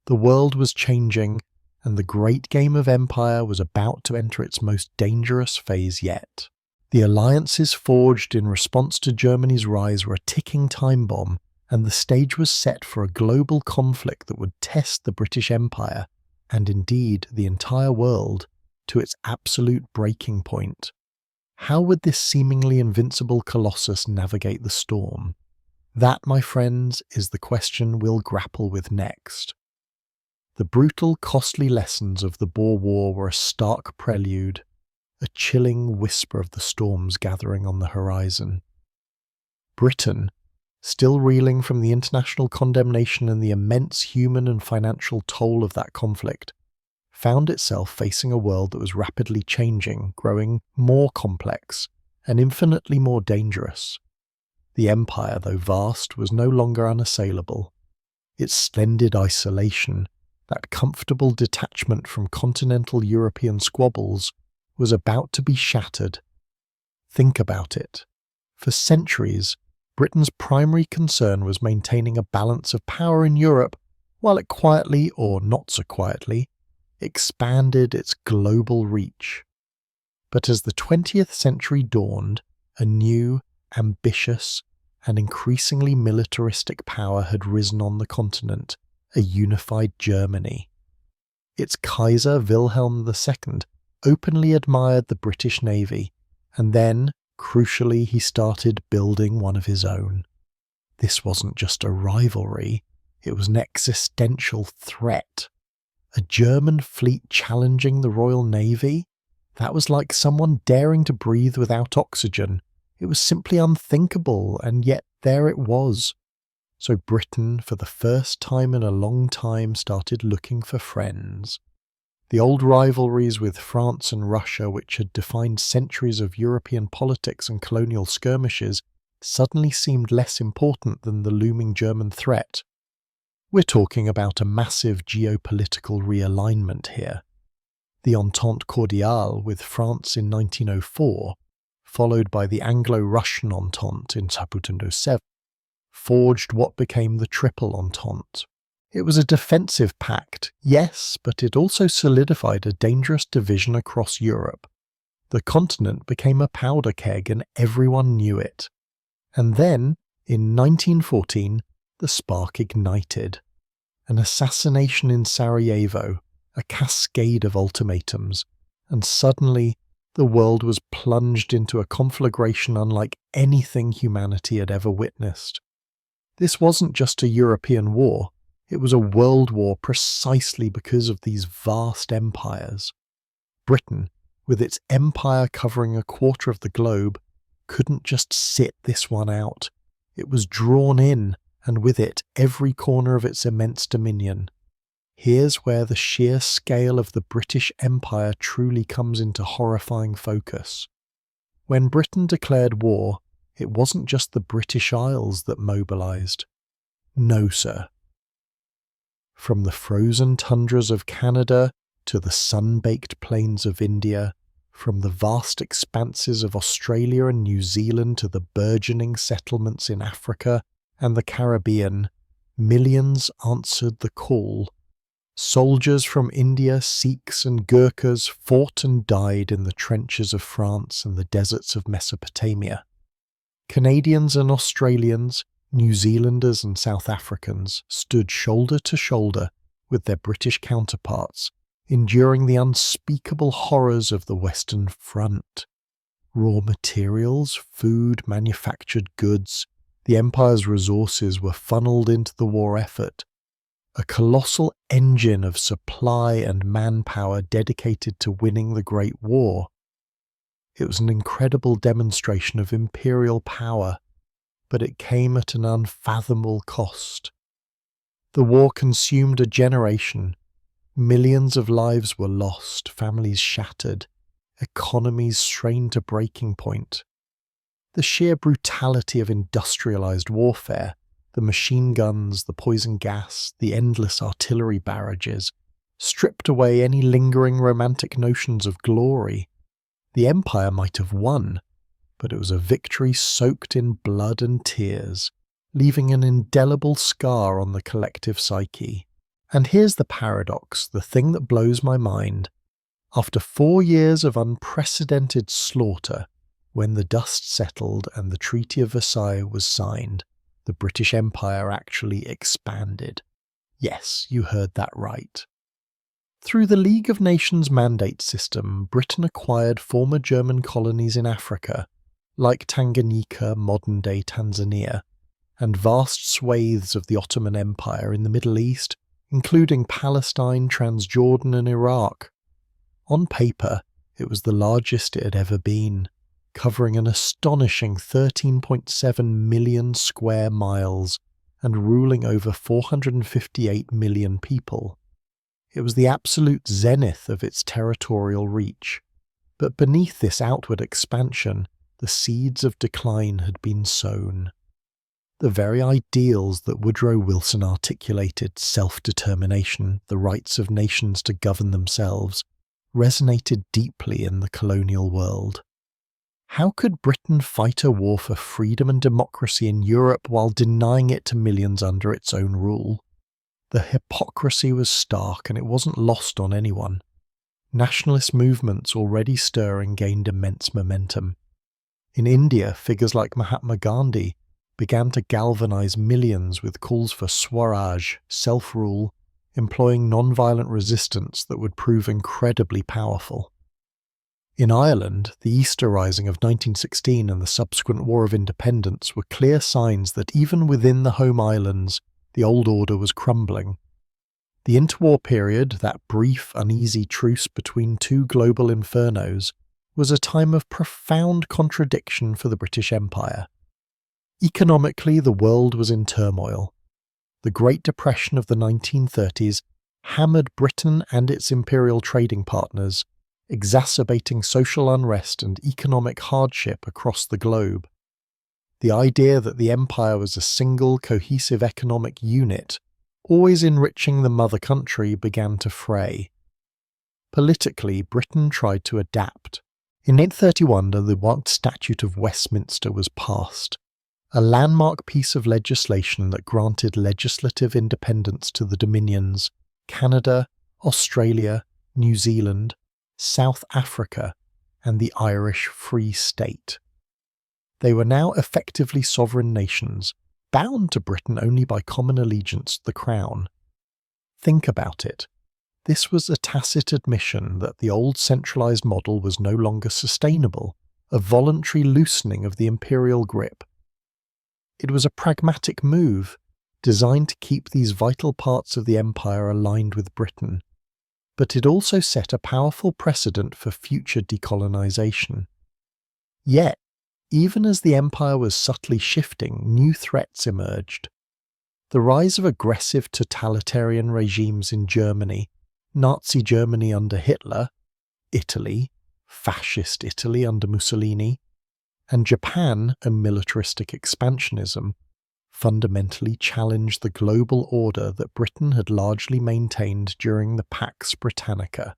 The world was changing, and the great game of empire was about to enter its most dangerous phase yet. The alliances forged in response to Germany's rise were a ticking time bomb, and the stage was set for a global conflict that would test the British Empire, and indeed the entire world, to its absolute breaking point. How would this seemingly invincible colossus navigate the storm? That, my friends, is the question we'll grapple with next. The brutal, costly lessons of the Boer War were a stark prelude, a chilling whisper of the storms gathering on the horizon. Britain, still reeling from the international condemnation and the immense human and financial toll of that conflict, found itself facing a world that was rapidly changing, growing more complex, and infinitely more dangerous. The empire, though vast, was no longer unassailable. Its splendid isolation, that comfortable detachment from continental European squabbles, was about to be shattered. Think about it. For centuries, Britain's primary concern was maintaining a balance of power in Europe, while it quietly, or not so quietly, expanded its global reach. But as the 20th century dawned, a new, ambitious, and increasingly militaristic power had risen on the continent, a unified Germany. Its Kaiser Wilhelm II openly admired the British Navy, and then, crucially, he started building one of his own. This wasn't just a rivalry, it was an existential threat. A German fleet challenging the Royal Navy? That was like someone daring to breathe without oxygen. It was simply unthinkable, and yet there it was. So Britain, for the first time in a long time, started looking for friends. The old rivalries with France and Russia, which had defined centuries of European politics and colonial skirmishes, suddenly seemed less important than the looming German threat. We're talking about a massive geopolitical realignment here. The Entente Cordiale with France in 1904, followed by the Anglo-Russian Entente in 1907, forged what became the Triple Entente. It was a defensive pact, yes, but it also solidified a dangerous division across Europe. The continent became a powder keg and everyone knew it. And then, in 1914, the spark ignited. An assassination in Sarajevo, a cascade of ultimatums, and suddenly the world was plunged into a conflagration unlike anything humanity had ever witnessed. This wasn't just a European war, it was a world war precisely because of these vast empires. Britain, with its empire covering a quarter of the globe, couldn't just sit this one out. It was drawn in, and with it every corner of its immense dominion. Here's where the sheer scale of the British Empire truly comes into horrifying focus. When Britain declared war, it wasn't just the British Isles that mobilised. No, sir. From the frozen tundras of Canada to the sun-baked plains of India, from the vast expanses of Australia and New Zealand to the burgeoning settlements in Africa and the Caribbean, millions answered the call. Soldiers from India, Sikhs and Gurkhas fought and died in the trenches of France and the deserts of Mesopotamia. Canadians and Australians, New Zealanders and South Africans stood shoulder to shoulder with their British counterparts, enduring the unspeakable horrors of the Western Front. Raw materials, food, manufactured goods, the Empire's resources were funneled into the war effort, a colossal engine of supply and manpower dedicated to winning the Great War. It was an incredible demonstration of imperial power, but it came at an unfathomable cost. The war consumed a generation. Millions of lives were lost, families shattered, economies strained to breaking point. The sheer brutality of industrialized warfare, the machine guns, the poison gas, the endless artillery barrages, stripped away any lingering romantic notions of glory. The Empire might have won, but it was a victory soaked in blood and tears, leaving an indelible scar on the collective psyche. And here's the paradox, the thing that blows my mind. After 4 years of unprecedented slaughter, when the dust settled and the Treaty of Versailles was signed, the British Empire actually expanded. Yes, you heard that right. Through the League of Nations mandate system, Britain acquired former German colonies in Africa, like Tanganyika, modern-day Tanzania, and vast swathes of the Ottoman Empire in the Middle East, including Palestine, Transjordan and Iraq. On paper, it was the largest it had ever been, covering an astonishing 13.7 million square miles and ruling over 458 million people. It was the absolute zenith of its territorial reach. But beneath this outward expansion, the seeds of decline had been sown. The very ideals that Woodrow Wilson articulated, self-determination, the rights of nations to govern themselves, resonated deeply in the colonial world. How could Britain fight a war for freedom and democracy in Europe while denying it to millions under its own rule? The hypocrisy was stark, and it wasn't lost on anyone. Nationalist movements already stirring gained immense momentum. In India, figures like Mahatma Gandhi began to galvanize millions with calls for Swaraj, self-rule, employing non-violent resistance that would prove incredibly powerful. In Ireland, the Easter Rising of 1916 and the subsequent War of Independence were clear signs that even within the home islands, the old order was crumbling. The interwar period, that brief, uneasy truce between two global infernos, was a time of profound contradiction for the British Empire. Economically, the world was in turmoil. The Great Depression of the 1930s hammered Britain and its imperial trading partners, exacerbating social unrest and economic hardship across the globe. The idea that the empire was a single, cohesive economic unit, always enriching the mother country, began to fray. Politically, Britain tried to adapt. In 831, the White Statute of Westminster was passed, a landmark piece of legislation that granted legislative independence to the Dominions, Canada, Australia, New Zealand, South Africa, and the Irish Free State. They were now effectively sovereign nations, bound to Britain only by common allegiance to the crown. Think about it. This was a tacit admission that the old centralised model was no longer sustainable, a voluntary loosening of the imperial grip. It was a pragmatic move, designed to keep these vital parts of the empire aligned with Britain, but it also set a powerful precedent for future decolonisation. Yet, even as the empire was subtly shifting, new threats emerged. The rise of aggressive totalitarian regimes in Germany, Nazi Germany under Hitler, Italy, fascist Italy under Mussolini, and Japan, a militaristic expansionism, fundamentally challenged the global order that Britain had largely maintained during the Pax Britannica.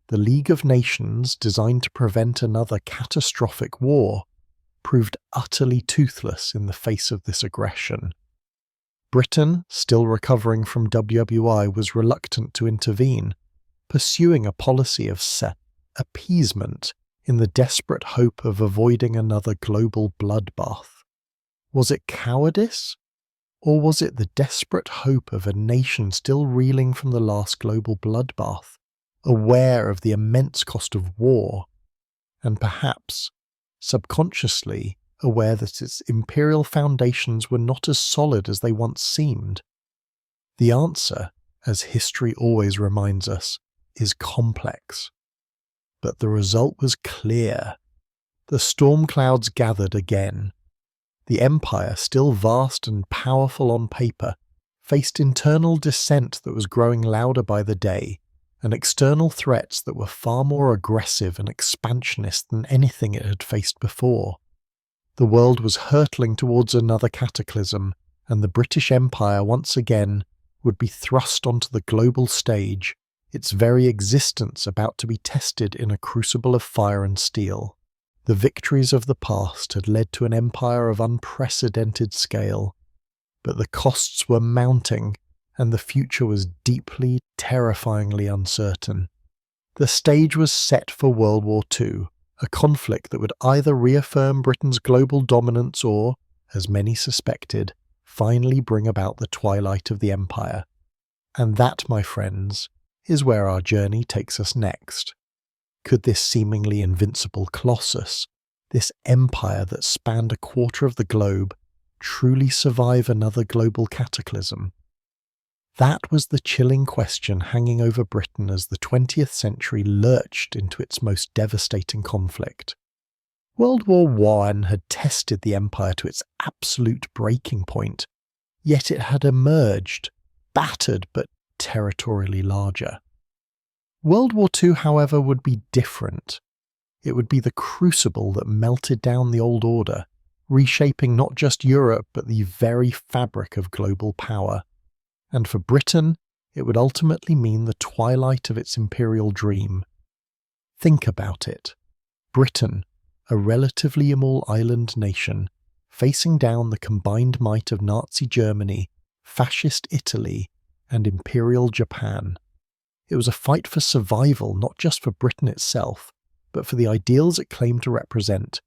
The League of Nations, designed to prevent another catastrophic war, proved utterly toothless in the face of this aggression. Britain, still recovering from WWI, was reluctant to intervene, pursuing a policy of appeasement in the desperate hope of avoiding another global bloodbath. Was it cowardice? Or was it the desperate hope of a nation still reeling from the last global bloodbath, aware of the immense cost of war, and perhaps, subconsciously, aware that its imperial foundations were not as solid as they once seemed? The answer, as history always reminds us, is complex. But the result was clear. The storm clouds gathered again. The empire, still vast and powerful on paper, faced internal dissent that was growing louder by the day, and external threats that were far more aggressive and expansionist than anything it had faced before. The world was hurtling towards another cataclysm, and the British Empire once again would be thrust onto the global stage, its very existence about to be tested in a crucible of fire and steel. The victories of the past had led to an empire of unprecedented scale, but the costs were mounting, and the future was deeply, terrifyingly uncertain. The stage was set for World War II, a conflict that would either reaffirm Britain's global dominance or, as many suspected, finally bring about the twilight of the empire. And that, my friends, is where our journey takes us next. Could this seemingly invincible colossus, this empire that spanned a quarter of the globe, truly survive another global cataclysm? That was the chilling question hanging over Britain as the 20th century lurched into its most devastating conflict. World War I had tested the empire to its absolute breaking point, yet it had emerged, battered but territorially larger. World War II, however, would be different. It would be the crucible that melted down the old order, reshaping not just Europe but the very fabric of global power. And for Britain, it would ultimately mean the twilight of its imperial dream. Think about it. Britain, a relatively small island nation, facing down the combined might of Nazi Germany, fascist Italy, and imperial Japan. It was a fight for survival not just for Britain itself, but for the ideals it claimed to represent,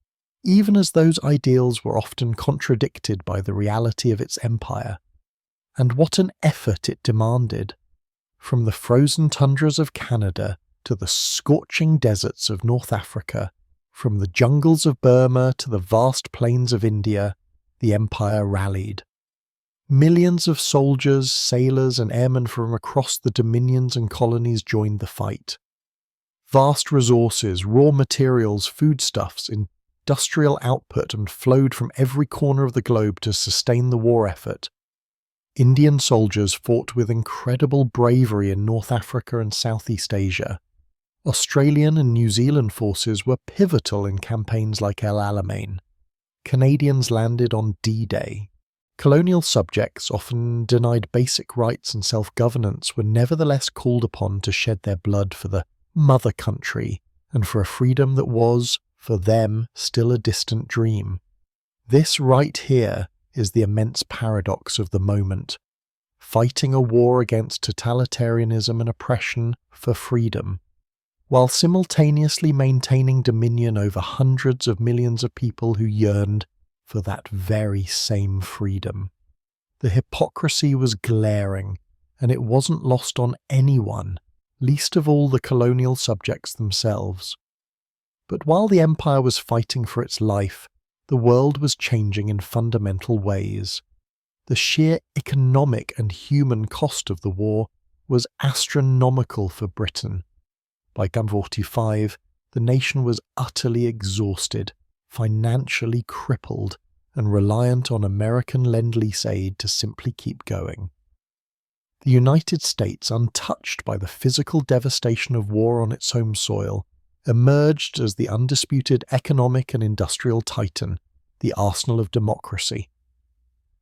even as those ideals were often contradicted by the reality of its empire. And what an effort it demanded. From the frozen tundras of Canada to the scorching deserts of North Africa, from the jungles of Burma to the vast plains of India, the empire rallied. Millions of soldiers, sailors, and airmen from across the dominions and colonies joined the fight. Vast resources, raw materials, foodstuffs, industrial output flowed from every corner of the globe to sustain the war effort. Indian soldiers fought with incredible bravery in North Africa and Southeast Asia. Australian and New Zealand forces were pivotal in campaigns like El Alamein. Canadians landed on D-Day. Colonial subjects, often denied basic rights and self-governance, were nevertheless called upon to shed their blood for the mother country and for a freedom that was, for them, still a distant dream. This right here is the immense paradox of the moment, fighting a war against totalitarianism and oppression for freedom, while simultaneously maintaining dominion over hundreds of millions of people who yearned for that very same freedom. The hypocrisy was glaring, and it wasn't lost on anyone, least of all the colonial subjects themselves. But while the empire was fighting for its life, the world was changing in fundamental ways. The sheer economic and human cost of the war was astronomical for Britain. By 1945, the nation was utterly exhausted, financially crippled, and reliant on American Lend-Lease aid to simply keep going. The United States, untouched by the physical devastation of war on its home soil, emerged as the undisputed economic and industrial titan, the arsenal of democracy.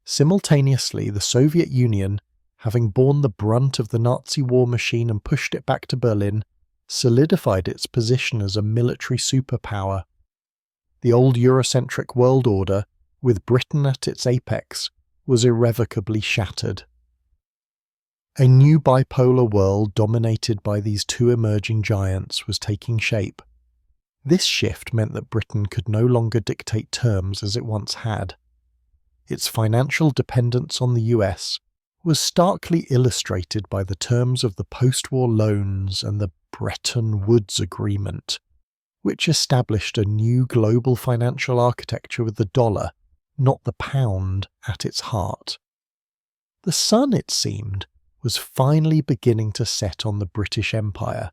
Simultaneously, the Soviet Union, having borne the brunt of the Nazi war machine and pushed it back to Berlin, solidified its position as a military superpower. The old Eurocentric world order, with Britain at its apex, was irrevocably shattered. A new bipolar world dominated by these two emerging giants was taking shape. This shift meant that Britain could no longer dictate terms as it once had. Its financial dependence on the US was starkly illustrated by the terms of the post-war loans and the Bretton Woods Agreement, which established a new global financial architecture with the dollar, not the pound, at its heart. The sun, it seemed, was finally beginning to set on the British Empire,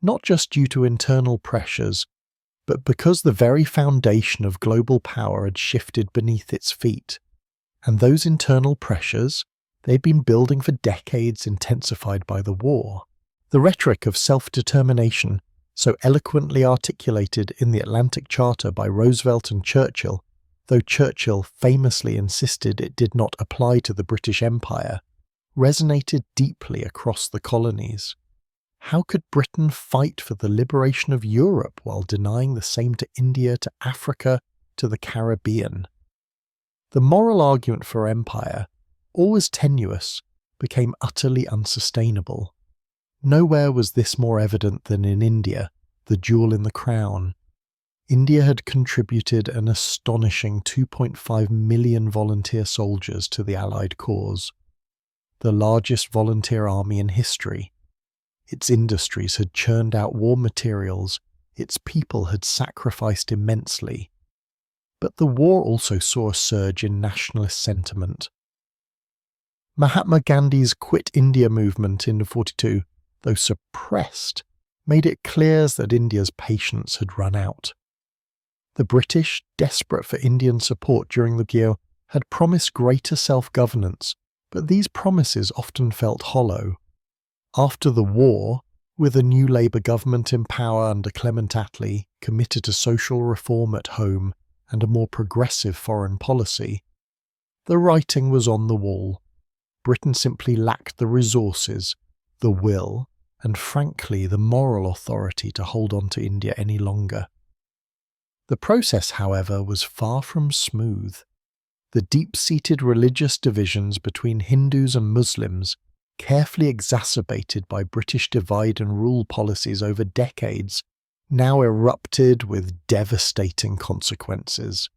not just due to internal pressures, but because the very foundation of global power had shifted beneath its feet. And those internal pressures, they'd been building for decades, intensified by the war. The rhetoric of self-determination, so eloquently articulated in the Atlantic Charter by Roosevelt and Churchill, though Churchill famously insisted it did not apply to the British Empire, resonated deeply across the colonies. How could Britain fight for the liberation of Europe while denying the same to India, to Africa, to the Caribbean? The moral argument for empire, always tenuous, became utterly unsustainable. Nowhere was this more evident than in India, the jewel in the crown. India had contributed an astonishing 2.5 million volunteer soldiers to the Allied cause, the largest volunteer army in history. Its industries had churned out war materials, its people had sacrificed immensely. But the war also saw a surge in nationalist sentiment. Mahatma Gandhi's Quit India movement in 1942, though suppressed, made it clear that India's patience had run out. The British, desperate for Indian support during the war, had promised greater self-governance, but these promises often felt hollow. After the war, with a new Labour government in power under Clement Attlee, committed to social reform at home and a more progressive foreign policy, the writing was on the wall. Britain simply lacked the resources, the will, and frankly the moral authority to hold on to India any longer. The process, however, was far from smooth. The deep-seated religious divisions between Hindus and Muslims, carefully exacerbated by British divide-and-rule policies over decades, now erupted with devastating consequences.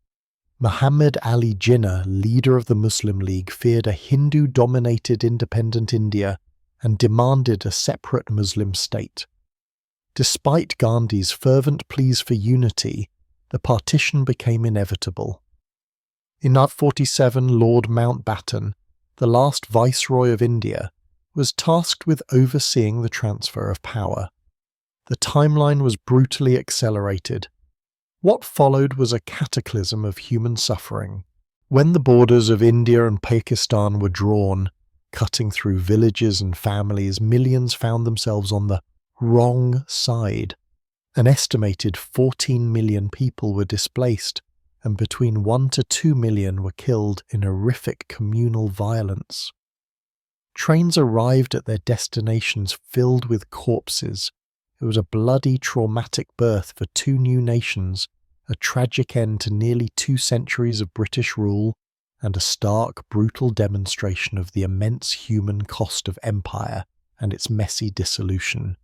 Muhammad Ali Jinnah, leader of the Muslim League, feared a Hindu-dominated independent India and demanded a separate Muslim state. Despite Gandhi's fervent pleas for unity, the partition became inevitable. In 1947, Lord Mountbatten, the last Viceroy of India, was tasked with overseeing the transfer of power. The timeline was brutally accelerated. What followed was a cataclysm of human suffering. When the borders of India and Pakistan were drawn, cutting through villages and families, millions found themselves on the wrong side. An estimated 14 million people were displaced, and between 1 to 2 million were killed in horrific communal violence. Trains arrived at their destinations filled with corpses. It was a bloody, traumatic birth for two new nations, a tragic end to nearly 2 centuries of British rule, and a stark, brutal demonstration of the immense human cost of empire and its messy dissolution.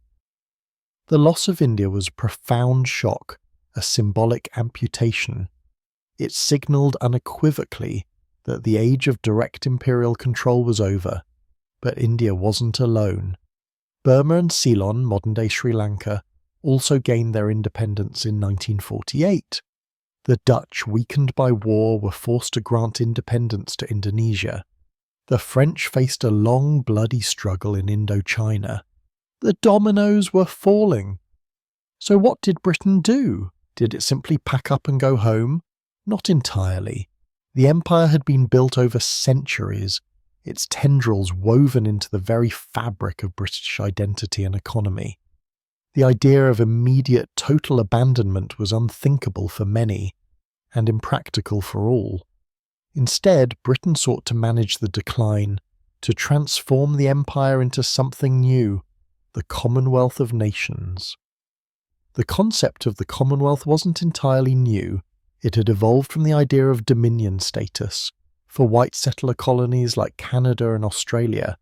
The loss of India was a profound shock, a symbolic amputation. It signalled unequivocally that the age of direct imperial control was over, but India wasn't alone. Burma and Ceylon, modern-day Sri Lanka, also gained their independence in 1948. The Dutch, weakened by war, were forced to grant independence to Indonesia. The French faced a long, bloody struggle in Indochina. The dominoes were falling. So what did Britain do? Did it simply pack up and go home? Not entirely. The empire had been built over centuries, its tendrils woven into the very fabric of British identity and economy. The idea of immediate total abandonment was unthinkable for many, and impractical for all. Instead, Britain sought to manage the decline, to transform the empire into something new, the Commonwealth of Nations. The concept of the Commonwealth wasn't entirely new. It had evolved from the idea of dominion status for white settler colonies like Canada and Australia,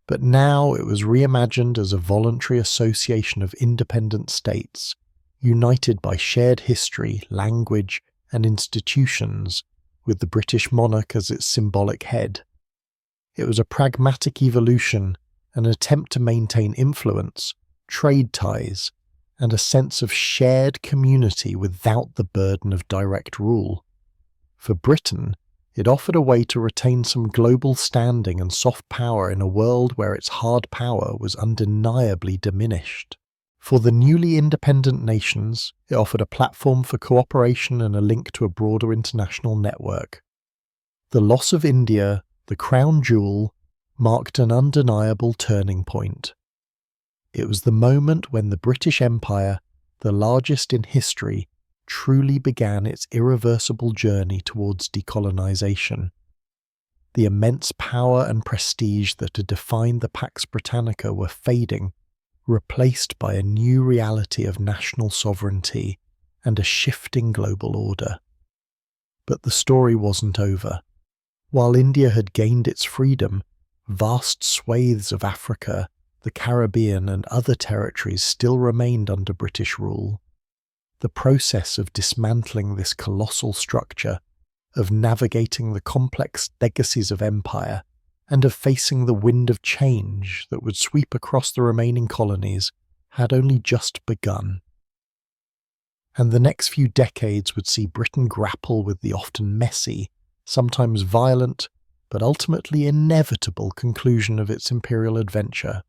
but now it was reimagined as a voluntary association of independent states, united by shared history, language, and institutions, with the British monarch as its symbolic head. It was a pragmatic evolution, an attempt to maintain influence, trade ties, and a sense of shared community without the burden of direct rule. For Britain, it offered a way to retain some global standing and soft power in a world where its hard power was undeniably diminished. For the newly independent nations, it offered a platform for cooperation and a link to a broader international network. The loss of India, the crown jewel, marked an undeniable turning point. It was the moment when the British Empire, the largest in history, truly began its irreversible journey towards decolonisation. The immense power and prestige that had defined the Pax Britannica were fading, replaced by a new reality of national sovereignty and a shifting global order. But the story wasn't over. While India had gained its freedom, vast swathes of Africa, the Caribbean and other territories still remained under British rule. The process of dismantling this colossal structure, of navigating the complex legacies of empire, and of facing the wind of change that would sweep across the remaining colonies, had only just begun. And the next few decades would see Britain grapple with the often messy, sometimes violent, but ultimately inevitable conclusion of its imperial adventure.